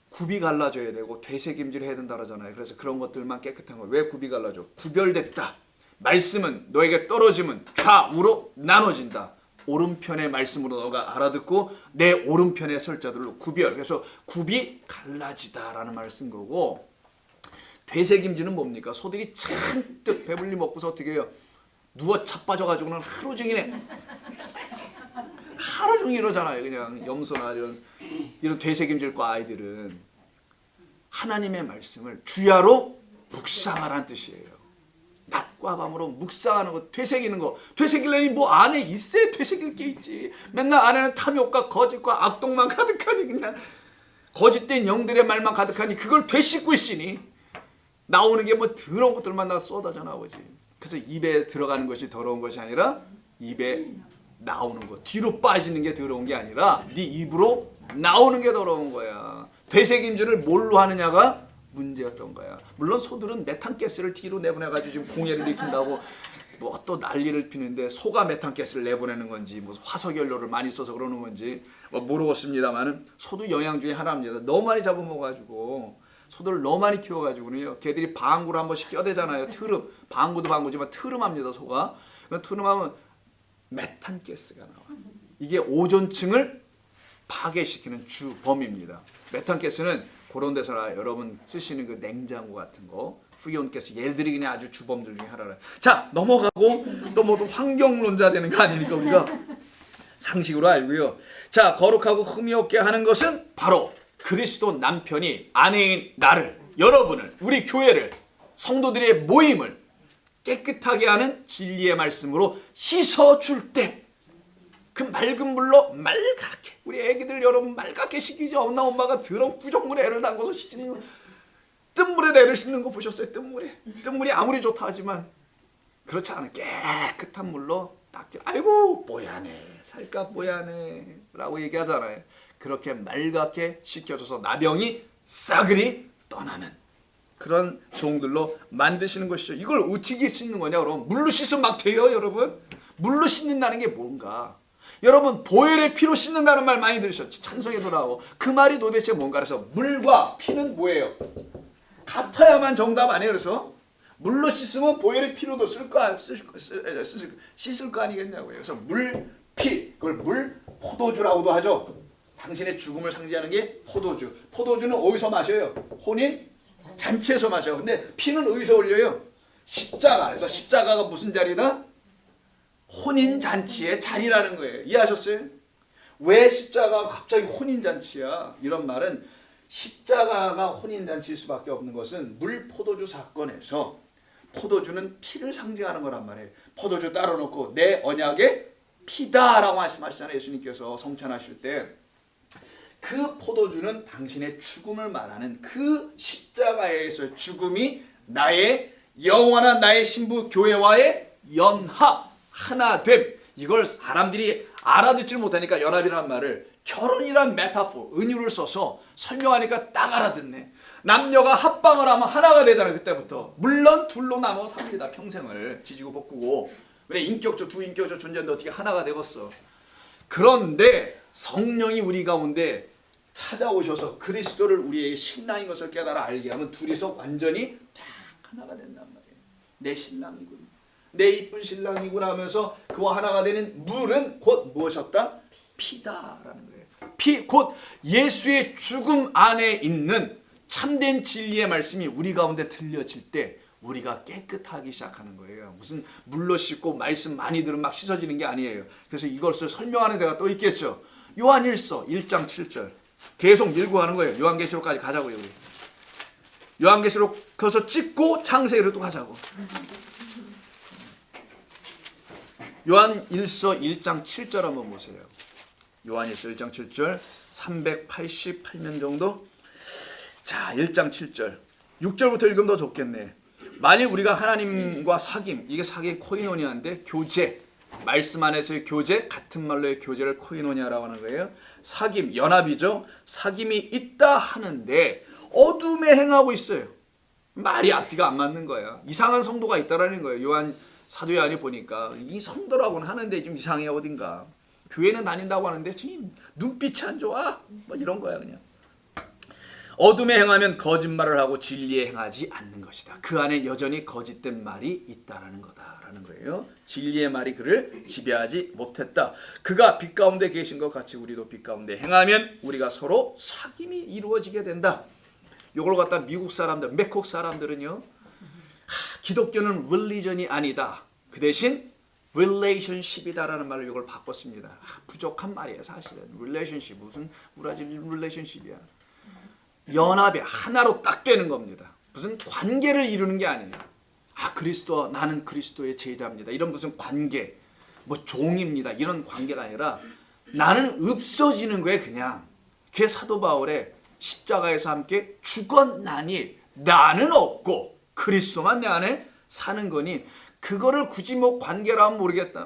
Speaker 1: 굽이 갈라져야 되고 되새김질 해야 된다 그러잖아요. 그래서 그런 것들만 깨끗한 거예요. 왜 굽이 갈라져? 구별됐다. 말씀은 너에게 떨어지면 좌우로 나눠진다. 오른편의 말씀으로 너가 알아듣고 내 오른편에 설 자들로 구별. 그래서 굽이 갈라지다라는 말을 쓴 거고, 되새김질은 뭡니까? 소들이 잔뜩 배불리 먹고서 어떻게 해요? 누워 자빠져가지고는 하루 종일 이러잖아요. 그냥 염소나 이런 되새김질과 아이들은 하나님의 말씀을 주야로 묵상하라는 뜻이에요. 낮과 밤으로 묵상하는 거, 되새기는 거. 되새기려니 뭐 안에 있어야 되새길 게 있지. 맨날 안에는 탐욕과 거짓과 악독만 가득하니, 그냥 거짓된 영들의 말만 가득하니 그걸 되씹고 있으니 나오는 게 뭐 더러운 것들만 다 쏟아져 나오지. 그래서 입에 들어가는 것이 더러운 것이 아니라 입에 나오는 거, 뒤로 빠지는 게 더러운 게 아니라 네 입으로 나오는 게 더러운 거야. 되새김질을 뭘로 하느냐가 문제였던 거야. 물론 소들은 메탄가스를 뒤로 내보내가지고 지금 공해를 일으킨다고 뭐 또 난리를 피는데, 소가 메탄가스를 내보내는 건지 무슨 화석연료를 많이 써서 그러는 건지 뭐 모르겠습니다만은 소도 영양 중에 하나입니다. 너무 많이 잡아먹어가지고, 소들을 너무 많이 키워가지고는요, 걔들이 방구를 한 번씩 껴대잖아요. 트름, 방구도 방구지만 트름합니다. 소가. 트름하면 메탄가스가 나와. 이게 오존층을 파괴시키는 주범입니다. 메탄가스는 그런 데서나 여러분 쓰시는 그 냉장고 같은 거, 프리온가스, 얘들이 그냥 아주 주범들 중에 하나라. 자, 넘어가고 또 모두 환경론자 되는 거 아니니까 우리가 상식으로 알고요. 자, 거룩하고 흠이 없게 하는 것은 바로 그리스도 남편이 아내인 나를, 여러분을, 우리 교회를, 성도들의 모임을 깨끗하게 하는 진리의 말씀으로 씻어줄 때 그 맑은 물로 맑게, 우리 애기들 여러분 맑게 씻기죠. 엄마가 더러운 구정물에 애를 담궈서 씻는 거, 뜬물에 애를 씻는 거 보셨어요? 뜬물이 아무리 좋다 하지만 그렇지 않은 깨끗한 물로 닦여. 아이고 뽀야네, 살갗 뽀야네 라고 얘기하잖아요. 그렇게 맑게 씻겨줘서 나병이 싸그리 떠나는 그런 종들로 만드시는 것이죠. 이걸 어떻게 씻는 거냐? 그럼 물로 씻으면 막 돼요, 여러분. 물로 씻는다는 게 뭔가? 여러분, 보혈의 피로 씻는다는 말 많이 들으셨죠? 찬송에도 나오고. 그 말이 도대체 뭔가? 그래서 물과 피는 뭐예요? 같아야만 정답 아니에요? 그래서 물로 씻으면 보혈의 피로도 씻을 거 아니겠냐고요. 그래서 물, 피, 그걸 물, 포도주라고도 하죠. 당신의 죽음을 상징하는 게 포도주. 포도주는 어디서 마셔요? 혼인 잔치에서 마셔요. 근데 피는 어디서 흘려요? 십자가. 그래서 십자가가 무슨 자리다? 혼인잔치의 자리라는 거예요. 이해하셨어요? 왜 십자가가 갑자기 혼인잔치야? 이런 말은 십자가가 혼인잔치일 수밖에 없는 것은 물포도주 사건에서 포도주는 피를 상징하는 거란 말이에요. 포도주 따로 놓고 내 언약의 피다라고 말씀하시잖아요. 예수님께서 성찬하실 때. 그 포도주는 당신의 죽음을 말하는 그 십자가에서의 죽음이 나의 영원한 나의 신부 교회와의 연합, 하나됨. 이걸 사람들이 알아듣지 못하니까 연합이라는 말을 결혼이란 메타포, 은유를 써서 설명하니까 딱 알아듣네. 남녀가 합방을 하면 하나가 되잖아요. 그때부터. 물론 둘로 나눠 삽니다. 평생을 지지고 볶고. 그래 인격적 두 인격적 존재인데 어떻게 하나가 되겠어. 그런데 성령이 우리 가운데 찾아오셔서 그리스도를 우리의 신랑인 것을 깨달아 알게 하면 둘이서 완전히 딱 하나가 된단 말이에요. 내 신랑이군, 내 이쁜 신랑이구나 하면서 그와 하나가 되는 물은 곧 무엇이었다? 피다라는 거예요. 피, 곧 예수의 죽음 안에 있는 참된 진리의 말씀이 우리 가운데 들려질 때 우리가 깨끗하기 시작하는 거예요. 무슨 물로 씻고 말씀 많이 들으면 막 씻어지는 게 아니에요. 그래서 이것을 설명하는 데가 또 있겠죠. 요한일서 1장 7절 계속 밀고 가는 거예요. 요한계시록까지 가자고요. 우리. 요한계시록 거기서 찍고 창세기로 또 가자고. 요한일서 1장 7절 한번 보세요. 요한일서 1장 7절 388면 정도. 자, 1장 7절 6절부터 읽으면 더 좋겠네. 만일 우리가 하나님과 사귐, 이게 사귐 코이노니아인데 교제, 말씀 안에서의 교제, 같은 말로의 교제를 코이노니아라고 하는 거예요. 사귐, 연합이죠. 사귐이 있다 하는데 어둠에 행하고 있어요. 말이 앞뒤가 안 맞는 거예요. 이상한 성도가 있다라는 거예요. 요한 사도 요한이 보니까 이 성도라고는 하는데 좀 이상해 어딘가. 교회는 다닌다고 하는데 지금 눈빛이 안 좋아. 뭐 이런 거야 그냥. 어둠에 행하면 거짓말을 하고 진리에 행하지 않는 것이다. 그 안에 여전히 거짓된 말이 있다라는 거다라는 거예요. 진리의 말이 그를 지배하지 못했다. 그가 빛 가운데 계신 것 같이 우리도 빛 가운데 행하면 우리가 서로 사귐이 이루어지게 된다. 이걸 갖다 미국 사람들, 맥콕 사람들은요, 기독교는 religion이 아니다. 그 대신 relationship이다라는 말을 이걸 바꿨습니다. 부족한 말이에요 사실은. relationship 무슨 브라질 relationship이야. 연합이 하나로 딱 되는 겁니다. 무슨 관계를 이루는 게 아니에요. 그리스도, 나는 그리스도의 제자입니다. 이런 무슨 관계, 뭐 종입니다. 이런 관계가 아니라 나는 없어지는 거예요 그냥. 그게 사도 바울의 십자가에서 함께 죽었나니 나는 없고 그리스도만 내 안에 사는 거니, 그거를 굳이 뭐 관계라 하면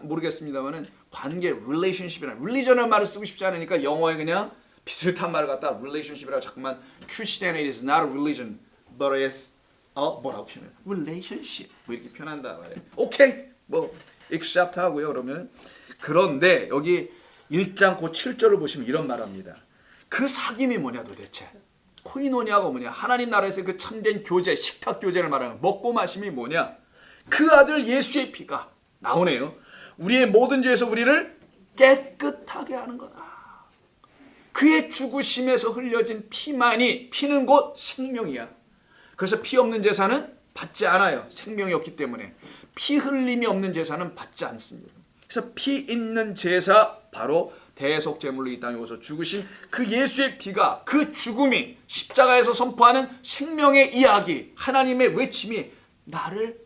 Speaker 1: 모르겠습니다만은 관계, relationship이라는 religion이라는 말을 쓰고 싶지 않으니까 영어에 그냥 비슷한 말을 갖다 relationship이라고 자꾸만 Christianity is not a religion but it's 뭐라고 표현해요? relationship 뭐 이렇게 표현한다 말이에요. 오케이 뭐 accept 하고요 그러면. 그런데 여기 1장 그 7절을 보시면 이런 말합니다. 그 사귐이 뭐냐 도대체? 코이노니아가 뭐냐? 하나님 나라에서 그 참된 교제, 식탁 교제를 말하는 먹고 마심이 뭐냐? 그 아들 예수의 피가 나오네요. 우리의 모든 죄에서 우리를 깨끗하게 하는 거다. 그의 죽으심에서 흘려진 피만이, 피는 곧 생명이야. 그래서 피 없는 제사는 받지 않아요. 생명이 없기 때문에. 피 흘림이 없는 제사는 받지 않습니다. 그래서 피 있는 제사, 바로 대속 제물로 이 땅에 오셔서 죽으신 그 예수의 피가, 그 죽음이, 십자가에서 선포하는 생명의 이야기, 하나님의 외침이 나를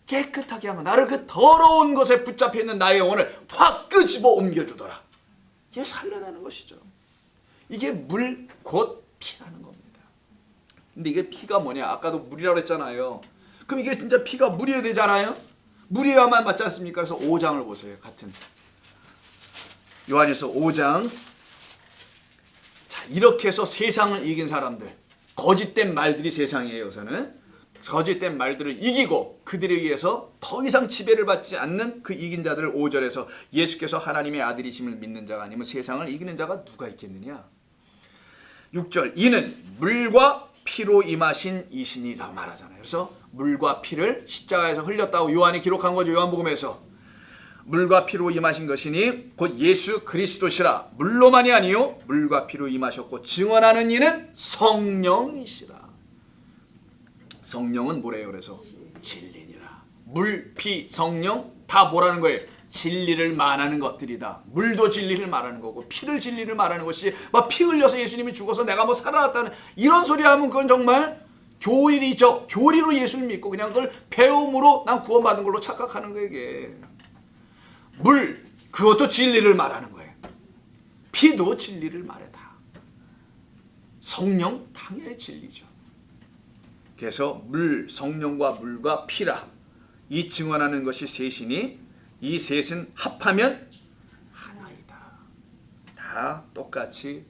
Speaker 1: 깨끗하게 하고 나를 그 더러운 것에 붙잡혀 있는 나의 영혼을 확 끄집어 옮겨주더라. 이게 살려내는 것이죠. 이게 물 곧 피라는 겁니다. 근데 이게 피가 뭐냐? 아까도 물이라고 했잖아요. 그럼 이게 진짜 피가 물이어야 되잖아요. 물이어야만 맞지 않습니까? 그래서 5장을 보세요. 같은 요한일서 5장. 자, 이렇게 해서 세상을 이긴 사람들, 거짓된 말들이 세상이에요. 우선은 거짓된 말들을 이기고 그들에 의해서 더 이상 지배를 받지 않는 그 이긴 자들을 5절에서 예수께서 하나님의 아들이심을 믿는 자가 아니면 세상을 이기는 자가 누가 있겠느냐. 6절, 이는 물과 피로 임하신 이신이라고 말하잖아요. 그래서 물과 피를 십자가에서 흘렸다고 요한이 기록한 거죠. 요한복음에서 물과 피로 임하신 것이니 곧 예수 그리스도시라. 물로만이 아니요 물과 피로 임하셨고 증언하는 이는 성령이시라. 성령은 뭐래요? 그래서 진리니라. 물, 피, 성령 다 뭐라는 거예요? 진리를 말하는 것들이다. 물도 진리를 말하는 거고 피를 진리를 말하는 것이 막 피 흘려서 예수님이 죽어서 내가 뭐 살아났다는 이런 소리 하면 그건 정말 교리죠. 교리로 예수를 믿고 그냥 그걸 배움으로 난 구원받은 걸로 착각하는 거예요. 이게. 물, 그것도 진리를 말하는 거예요. 피도 진리를 말해다. 성령 당연히 진리죠. 그래서 물, 성령과 물과 피라. 이 증언하는 것이 셋이니 이 셋은 합하면 하나이다. 다 똑같이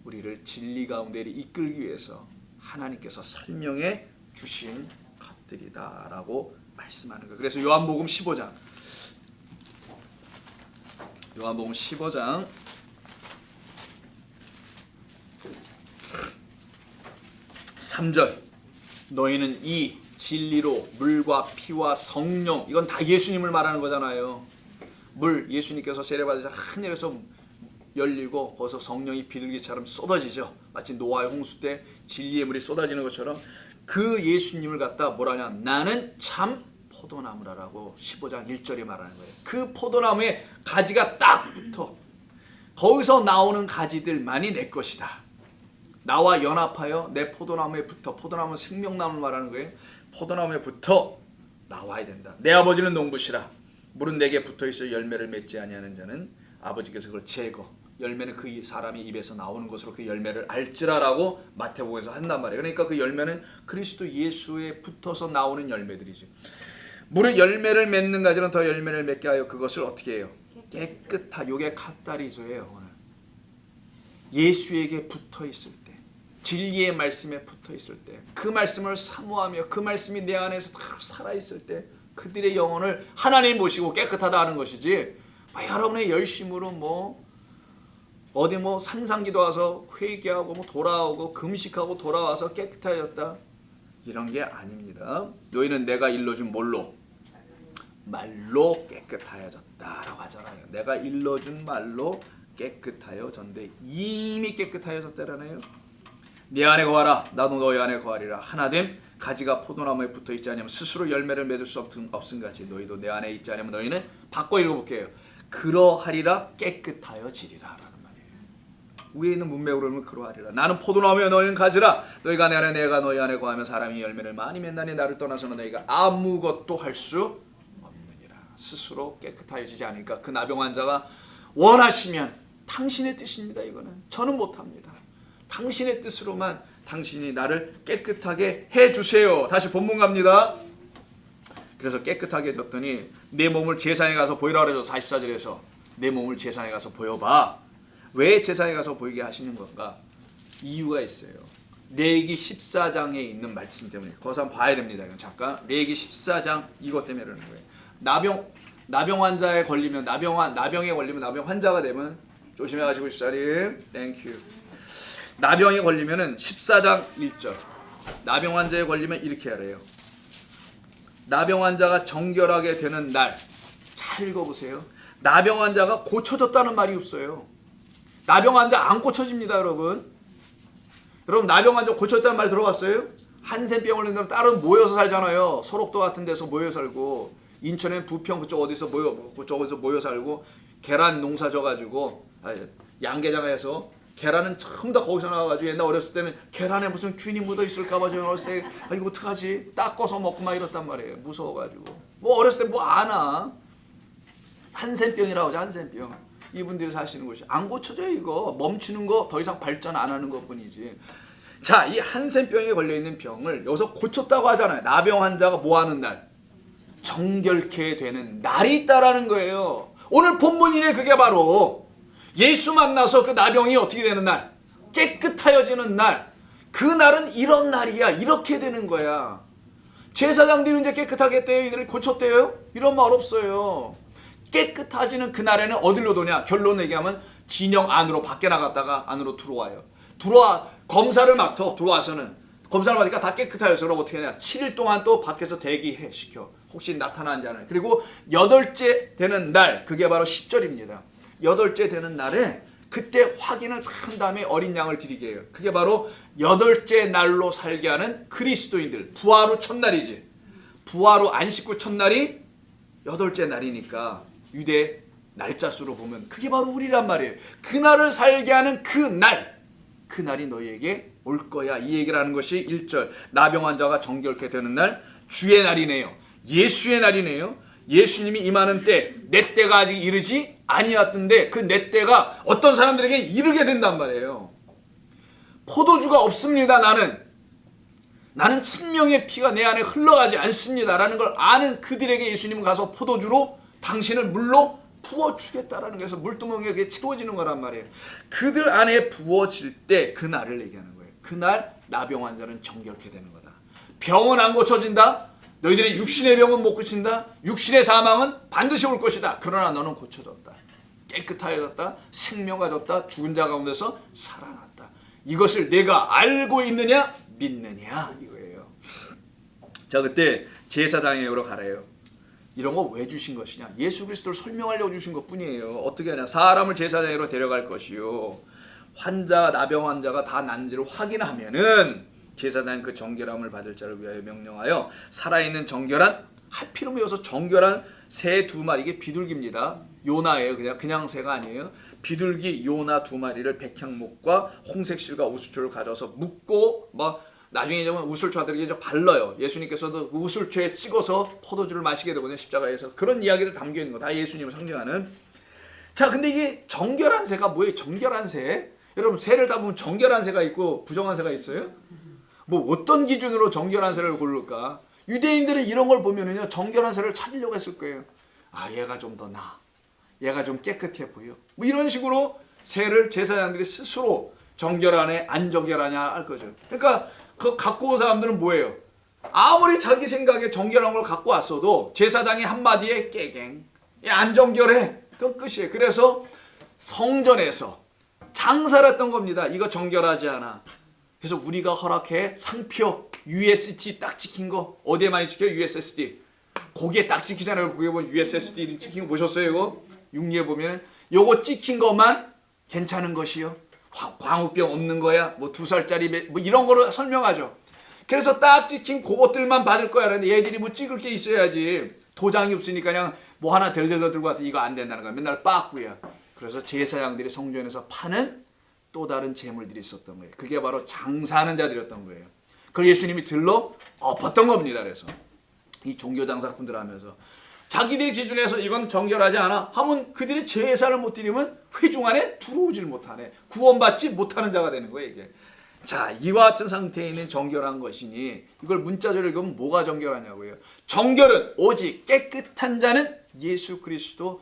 Speaker 1: 우리를 진리 가운데 이끌기 위해서 하나님께서 설명해 주신 것들이다 라고 말씀하는 거예요. 그래서 요한복음 15장 3절, 너희는 이 진리로 물과 피와 성령, 이건 다 예수님을 말하는 거잖아요. 물, 예수님께서 세례받으셔서 하늘에서 열리고 거기서 성령이 비둘기처럼 쏟아지죠. 마치 노아의 홍수 때 진리의 물이 쏟아지는 것처럼 그 예수님을 갖다 뭐라냐, 나는 참 포도나무라라고 15장 1절에 말하는 거예요. 그 포도나무에 가지가 딱 붙어 거기서 나오는 가지들만이 내 것이다. 나와 연합하여 내 포도나무에 붙어, 포도나무는 생명나무를 말하는 거예요. 포도나무에 붙어 나와야 된다. 내 아버지는 농부시라. 물은 내게 붙어있어 열매를 맺지 아니하는 자는 아버지께서 그걸 제거, 열매는 그 사람이 입에서 나오는 것으로 그 열매를 알지라라고 마태복음에서 한단 말이에요. 그러니까 그 열매는 그리스도 예수에 붙어서 나오는 열매들이죠. 물은 열매를 맺는 가지는 더 열매를 맺게 하여 그것을 어떻게 해요? 깨끗하. 요게 카타리소예요. 오늘 예수에게 붙어있을 때, 진리의 말씀에 붙어있을 때, 그 말씀을 사모하며 그 말씀이 내 안에서 다 살아있을 때 그들의 영혼을 하나님 보시고 깨끗하다 하는 것이지, 여러분의 열심으로 어디 산상기도 와서 회개하고 돌아오고 금식하고 돌아와서 깨끗해졌다 이런 게 아닙니다. 너희는 내가 일러준 뭘로? 말로 깨끗하여졌다라고 하잖아요. 내가 일러준 말로 깨끗하여졌는데 이미 깨끗하여졌다라네요. 내 안에 거하라 나도 너희 안에 거하리라. 하나됨 가지가 포도나무에 붙어있지 않으면 스스로 열매를 맺을 수 없음같이 너희도 내 안에 있지 않으면 너희는 바꿔 읽어볼게요. 그러하리라 깨끗하여지리라 라는 말이에요. 위에 있는 문맥으로 하면 그러하리라. 나는 포도나무여 너희는 가지라. 너희가 내 안에 내가 너희 안에 거하면 사람이 열매를 많이 맺나니 나를 떠나서는 너희가 아무것도 할 수 없느니라. 스스로 깨끗하여지지 않으니까 그 나병 환자가 원하시면 당신의 뜻입니다. 이거는 저는 못합니다. 당신의 뜻으로만 당신이 나를 깨끗하게 해주세요. 다시 본문 갑니다. 그래서 깨끗하게 해줬더니 내 몸을 제사장에 가서 보이라 그래서 44절에서 내 몸을 제사장에 가서 보여봐. 왜 제사장에 가서 보이게 하시는 건가? 이유가 있어요. 레위기 14장에 있는 말씀 때문에. 거기서 한번 봐야 됩니다. 이건 잠깐 레위기 14장 이것 때문에 그러는 거예요. 나병 환자에 걸리면 나병에 걸리면 나병 환자가 되면 조심해가지고 14님 땡큐. 나병에 걸리면은 14장 1절 나병 환자에 걸리면 이렇게 하래요. 나병 환자가 정결하게 되는 날, 잘 읽어보세요. 나병 환자가 고쳐졌다는 말이 없어요. 나병 환자 안 고쳐집니다, 여러분. 여러분 나병 환자 고쳐졌다는 말 들어봤어요? 한센병 걸린 데는 따로 모여서 살잖아요. 소록도 같은 데서 모여 살고, 인천엔 부평 그쪽 어디서 모여 살고, 계란 농사 져가지고 양계장에서 계란은 전부 다 거기서 나와가지고 옛날 어렸을 때는 계란에 무슨 균이 묻어 있을까봐 제가 어렸을 때 이거 어떡하지? 닦아서 먹고 막 이랬단 말이에요. 무서워가지고 뭐 어렸을 때 뭐 아나 한센병이라고 하죠. 한센병. 이분들이 사시는 곳이 안 고쳐져요. 이거 멈추는 거 더 이상 발전 안 하는 것뿐이지. 자, 이 한센병에 걸려있는 병을 여기서 고쳤다고 하잖아요. 나병 환자가 뭐 하는 날? 정결케 되는 날이 있다라는 거예요. 오늘 본문이네. 그게 바로 예수 만나서 그 나병이 어떻게 되는 날? 깨끗하여지는 날. 그 날은 이런 날이야. 이렇게 되는 거야. 제사장들이 이제 깨끗하게 했대요. 이들을 고쳤대요. 이런 말 없어요. 깨끗해지는 그 날에는 어디로 도냐? 결론 얘기하면 진영 안으로 밖에 나갔다가 안으로 들어와요. 검사를 맡아. 들어와서는 검사를 받으니까 다 깨끗하여서 그럼 어떻게 하냐? 7일 동안 또 밖에서 대기해 시켜. 혹시 나타나는지 않아요. 그리고 8째 되는 날, 그게 바로 10절입니다. 8째 되는 날에 그때 확인을 한 다음에 어린 양을 드리게 해요. 그게 바로 8째 날로 살게 하는 그리스도인들. 부활 후 첫날이지. 부활 후 안식 후 첫날이 8째 날이니까 유대 날짜 수로 보면 그게 바로 우리란 말이에요. 그날을 살게 하는 그 날이 너희에게 올 거야. 이 얘기를 하는 것이 1절. 나병 환자가 정결케 되는 날, 주의 날이네요. 예수의 날이네요. 예수님이 임하는 때, 내 때가 아직 이르지 아니었던데 그 내 때가 어떤 사람들에게 이르게 된단 말이에요. 포도주가 없습니다. 나는 생명의 피가 내 안에 흘러가지 않습니다 라는 걸 아는 그들에게 예수님은 가서 포도주로 당신을 물로 부어주겠다라는 거에서 물두멍이가 채워지는 거란 말이에요. 그들 안에 부어질 때 그 날을 얘기하는 거예요. 그날 나병 환자는 정결케 되는 거다. 병은 안 고쳐진다. 너희들의 육신의 병은 못 고친다. 육신의 사망은 반드시 올 것이다. 그러나 너는 고쳐졌다. 깨끗하여졌다. 생명 가졌다. 죽은 자 가운데서 살아났다. 이것을 내가 알고 있느냐 믿느냐 이거예요. 자, 그때 제사장에게로 가래요. 이런 거 왜 주신 것이냐? 예수 그리스도를 설명하려고 주신 것뿐이에요. 어떻게 하냐? 사람을 제사장으로 데려갈 것이요. 나병 환자가 다 난지를 확인하면은 제사장 그 정결함을 받을 자를 위하여 명령하여 살아있는 정결한, 하필이면 여기서 정결한 새 2마리, 이게 비둘기입니다. 요나예요. 그냥 새가 아니에요. 비둘기 요나 2마리를 백향목과 홍색 실과 우슬초를 가져서 묶고 나중에 이제 우슬초들에게 이제 발라요. 예수님께서도 그 우슬초에 찍어서 포도주를 마시게 되거든요. 십자가에서. 그런 이야기를 담겨 있는 거. 다 예수님을 상징하는. 자, 근데 이게 정결한 새가 뭐예요? 정결한 새? 여러분, 새를 다 보면 정결한 새가 있고 부정한 새가 있어요? 뭐 어떤 기준으로 정결한 새를 고를까? 유대인들은 이런 걸 보면은요, 정결한 새를 찾으려고 했을 거예요. 아, 얘가 좀 더 나아. 얘가 좀 깨끗해 보여. 뭐 이런 식으로 새를 제사장들이 스스로 정결하네, 안 정결하냐 할 거죠. 그러니까 그 갖고 온 사람들은 뭐예요? 아무리 자기 생각에 정결한 걸 갖고 왔어도 제사장이 한마디에 깨갱, 안 정결해. 그건 끝이에요. 그래서 성전에서 장사를 했던 겁니다. 이거 정결하지 않아. 그래서 우리가 허락해 상표 UST 딱 찍힌 거 어디에 많이 찍혀요? USSD. 거기에 딱 찍히잖아요. 거기에 보면 USSD 찍힌 거 보셨어요? 이거? 육리에 보면 요거 찍힌 것만 괜찮은 것이요. 광우병 없는 거야. 뭐 2살짜리 뭐 이런 거로 설명하죠. 그래서 딱 찍힌 그것들만 받을 거야. 그런데 얘들이 뭐 찍을 게 있어야지. 도장이 없으니까 그냥 뭐 하나 덜덜덜 들고 왔더니 이거 안 된다는 거야. 맨날 빠꾸야. 그래서 제사장들이 성전에서 파는 또 다른 재물들이 있었던 거예요. 그게 바로 장사하는 자들이었던 거예요. 그걸 예수님이 들러 엎었던 겁니다. 그래서 이 종교장사꾼들 하면서 자기들의 기준에서 이건 정결하지 않아 하면 그들이 제사를 못 드리면 회중 안에 들어오질 못하네. 구원받지 못하는 자가 되는 거예요. 이게. 자, 이와 같은 상태에 있는 정결한 것이니 이걸 문자적으로 읽으면 뭐가 정결하냐고요. 정결은 오직 깨끗한 자는 예수 그리스도,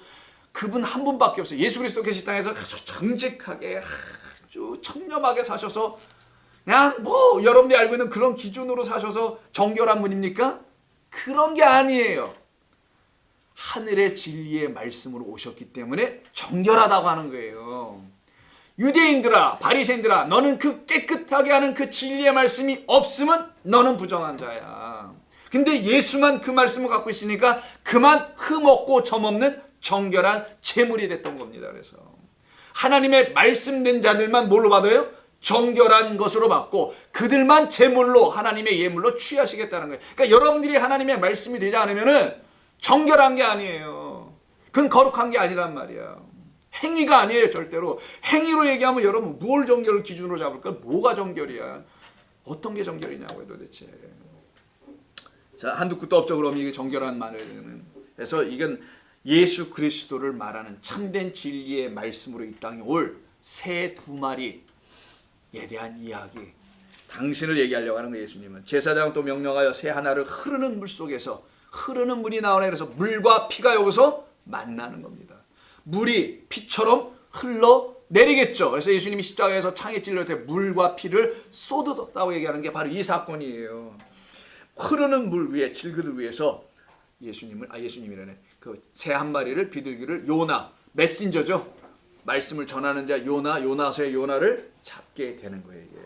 Speaker 1: 그분 한 분밖에 없어요. 예수 그리스도께서 이 땅에서 아주 정직하게 아주 청렴하게 사셔서 그냥 뭐 여러분들이 알고 있는 그런 기준으로 사셔서 정결한 분입니까? 그런 게 아니에요. 하늘의 진리의 말씀으로 오셨기 때문에 정결하다고 하는 거예요. 유대인들아, 바리새인들아, 너는 그 깨끗하게 하는 그 진리의 말씀이 없으면 너는 부정한 자야. 근데 예수만 그 말씀을 갖고 있으니까 그만 흠없고 점없는 정결한 제물이 됐던 겁니다. 그래서 하나님의 말씀된 자들만 뭘로 받아요? 정결한 것으로 받고 그들만 제물로, 하나님의 예물로 취하시겠다는 거예요. 그러니까 여러분들이 하나님의 말씀이 되지 않으면은 정결한 게 아니에요. 그건 거룩한 게 아니란 말이야. 행위가 아니에요. 절대로. 행위로 얘기하면 여러분 뭘 정결을 기준으로 잡을까? 뭐가 정결이야? 어떤 게 정결이냐고요 도대체. 자, 한두 끝도 없죠. 그럼 이게 정결한 말은. 그래서 이건 예수 그리스도를 말하는 참된 진리의 말씀으로 이 땅에 올 새 두 마리에 대한 이야기. 당신을 얘기하려고 하는 거예요. 예수님은 제사장 또 명령하여 새 하나를 흐르는 물 속에서 흐르는 물이 나오네. 그래서 물과 피가 여기서 만나는 겁니다. 물이 피처럼 흘러내리겠죠. 그래서 예수님이 십자가에서 창에 찔릴 때 물과 피를 쏟아졌다고 얘기하는 게 바로 이 사건이에요. 흐르는 물 위에 질그릇 위에서 예수님이라네. 그 새 한 마리를 비둘기를 요나 메신저죠. 말씀을 전하는 자 요나서의 요나를 잡게 되는 거예요. 이게.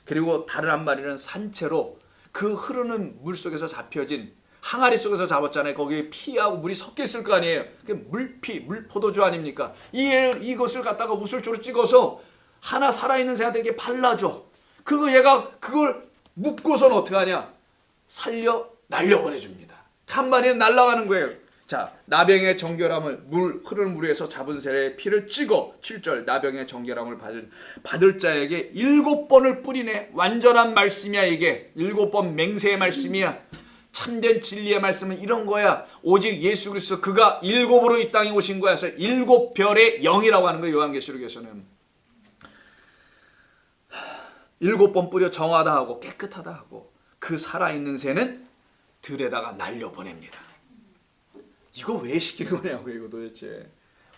Speaker 1: 그리고 다른 한 마리는 산채로 그 흐르는 물 속에서 잡혀진 항아리 속에서 잡았잖아요. 거기에 피하고 물이 섞여 있을 거 아니에요. 물피, 물포도주 아닙니까? 이것을 갖다가 우슬초로 찍어서 하나 살아있는 새한테 발라줘. 그리고 얘가 그걸 묶고서는 어떻게 하냐? 살려 날려보내줍니다. 한 마리는 날아가는 거예요. 자, 나병의 정결함을 흐르는 물 위에서 잡은 새의 피를 찍어 7절 나병의 정결함을 받을 자에게 7번을 뿌리네. 완전한 말씀이야 이게. 7번 맹세의 말씀이야. 참된 진리의 말씀은 이런 거야. 오직 예수 그리스도 그가 7으로 이 땅에 오신 거야. 그래서 7별의 영이라고 하는 거예요. 요한계시록에서는 7번 뿌려 정하다 하고 깨끗하다 하고 그 살아있는 새는 들에다가 날려보냅니다. 이거 왜 시킨 거냐고 이거 도대체.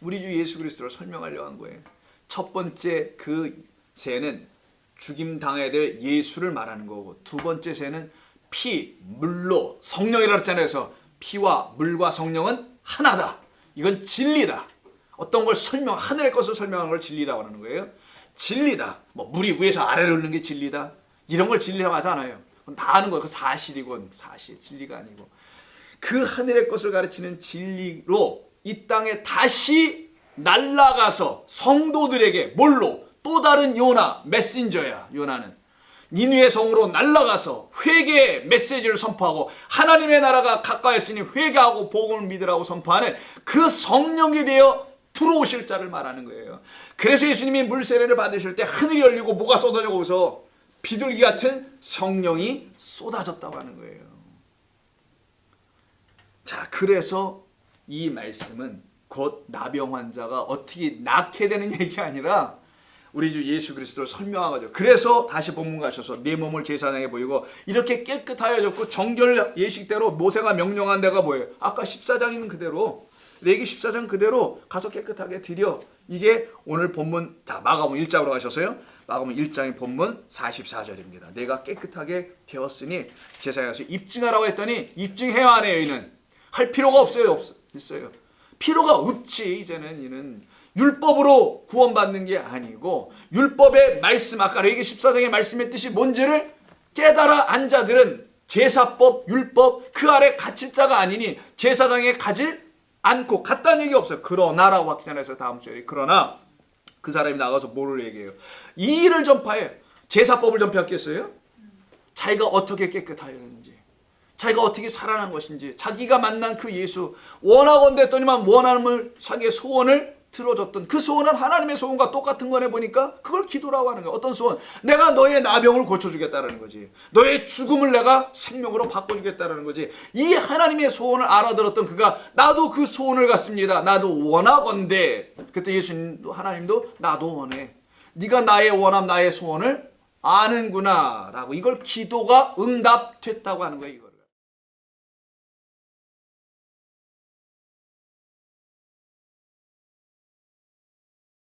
Speaker 1: 우리 주 예수 그리스도를 설명하려고 한 거예요. 첫 번째 그 새는 죽임 당해야 될 예수를 말하는 거고, 두 번째 새는 피, 물로 성령이라고 했잖아요. 그래서 피와 물과 성령은 하나다. 이건 진리다. 어떤 걸 하늘의 것을 설명하는 걸 진리라고 하는 거예요. 진리다. 뭐 물이 위에서 아래로 흐르는 게 진리다. 이런 걸 진리라고 하지 않아요. 그건 다 아는 거예요. 그 사실이고 사실, 진리가 아니고. 그 하늘의 것을 가르치는 진리로 이 땅에 다시 날아가서 성도들에게 뭘로? 또 다른 요나, 메신저야. 요나는 니느웨 성으로 날아가서 회개의 메시지를 선포하고 하나님의 나라가 가까이 있으니 회개하고 복음을 믿으라고 선포하는 그 성령이 되어 들어오실 자를 말하는 거예요. 그래서 예수님이 물 세례를 받으실 때 하늘이 열리고 뭐가 쏟아져 오서 비둘기 같은 성령이 쏟아졌다고 하는 거예요. 자, 그래서 이 말씀은 곧 나병 환자가 어떻게 낫게 되는 얘기가 아니라 우리 주 예수 그리스도를 설명하죠. 그래서 다시 본문 가셔서 내 몸을 제사장에 보이고 이렇게 깨끗하여졌고 정결 예식대로 모세가 명령한 데가 뭐예요? 아까 14장 있는 그대로 레기 14장 그대로 가서 깨끗하게 드려. 이게 오늘 본문, 자 마가복음 1장으로 가셔서요. 마가복음 1장의 본문 44절입니다. 내가 깨끗하게 되었으니 제사장에 가서 입증하라고 했더니 입증해야 하네요. 이는 할 필요가 없어요. 있어요. 필요가 없지. 이제는 이는 율법으로 구원받는 게 아니고 율법의 말씀, 아까 레위기 14장의 말씀했듯이 뭔지를 깨달아 안 자들은 제사법, 율법 그 아래 갇힐 자가 아니니 제사장에 가질 않고 갔다는 얘기 없어요. 그러나라고 확전해서 다음 주에 그러나 그 사람이 나가서 뭐를 얘기해요? 이 일을 전파해. 제사법을 전파했겠어요? 자기가 어떻게 깨끗하였는지, 자기가 어떻게 살아난 것인지, 자기가 만난 그 예수 원하건대 했더니만 원함을 자기의 소원을 들어줬던 그 소원은 하나님의 소원과 똑같은 거네. 보니까 그걸 기도라고 하는 거야. 어떤 소원? 내가 너의 나병을 고쳐주겠다라는 거지. 너의 죽음을 내가 생명으로 바꿔주겠다라는 거지. 이 하나님의 소원을 알아들었던 그가 나도 그 소원을 갖습니다. 나도 원하건대. 그때 예수님도 하나님도 나도 원해. 네가 나의 원함 나의 소원을 아는구나 라고 이걸 기도가 응답됐다고 하는 거예요.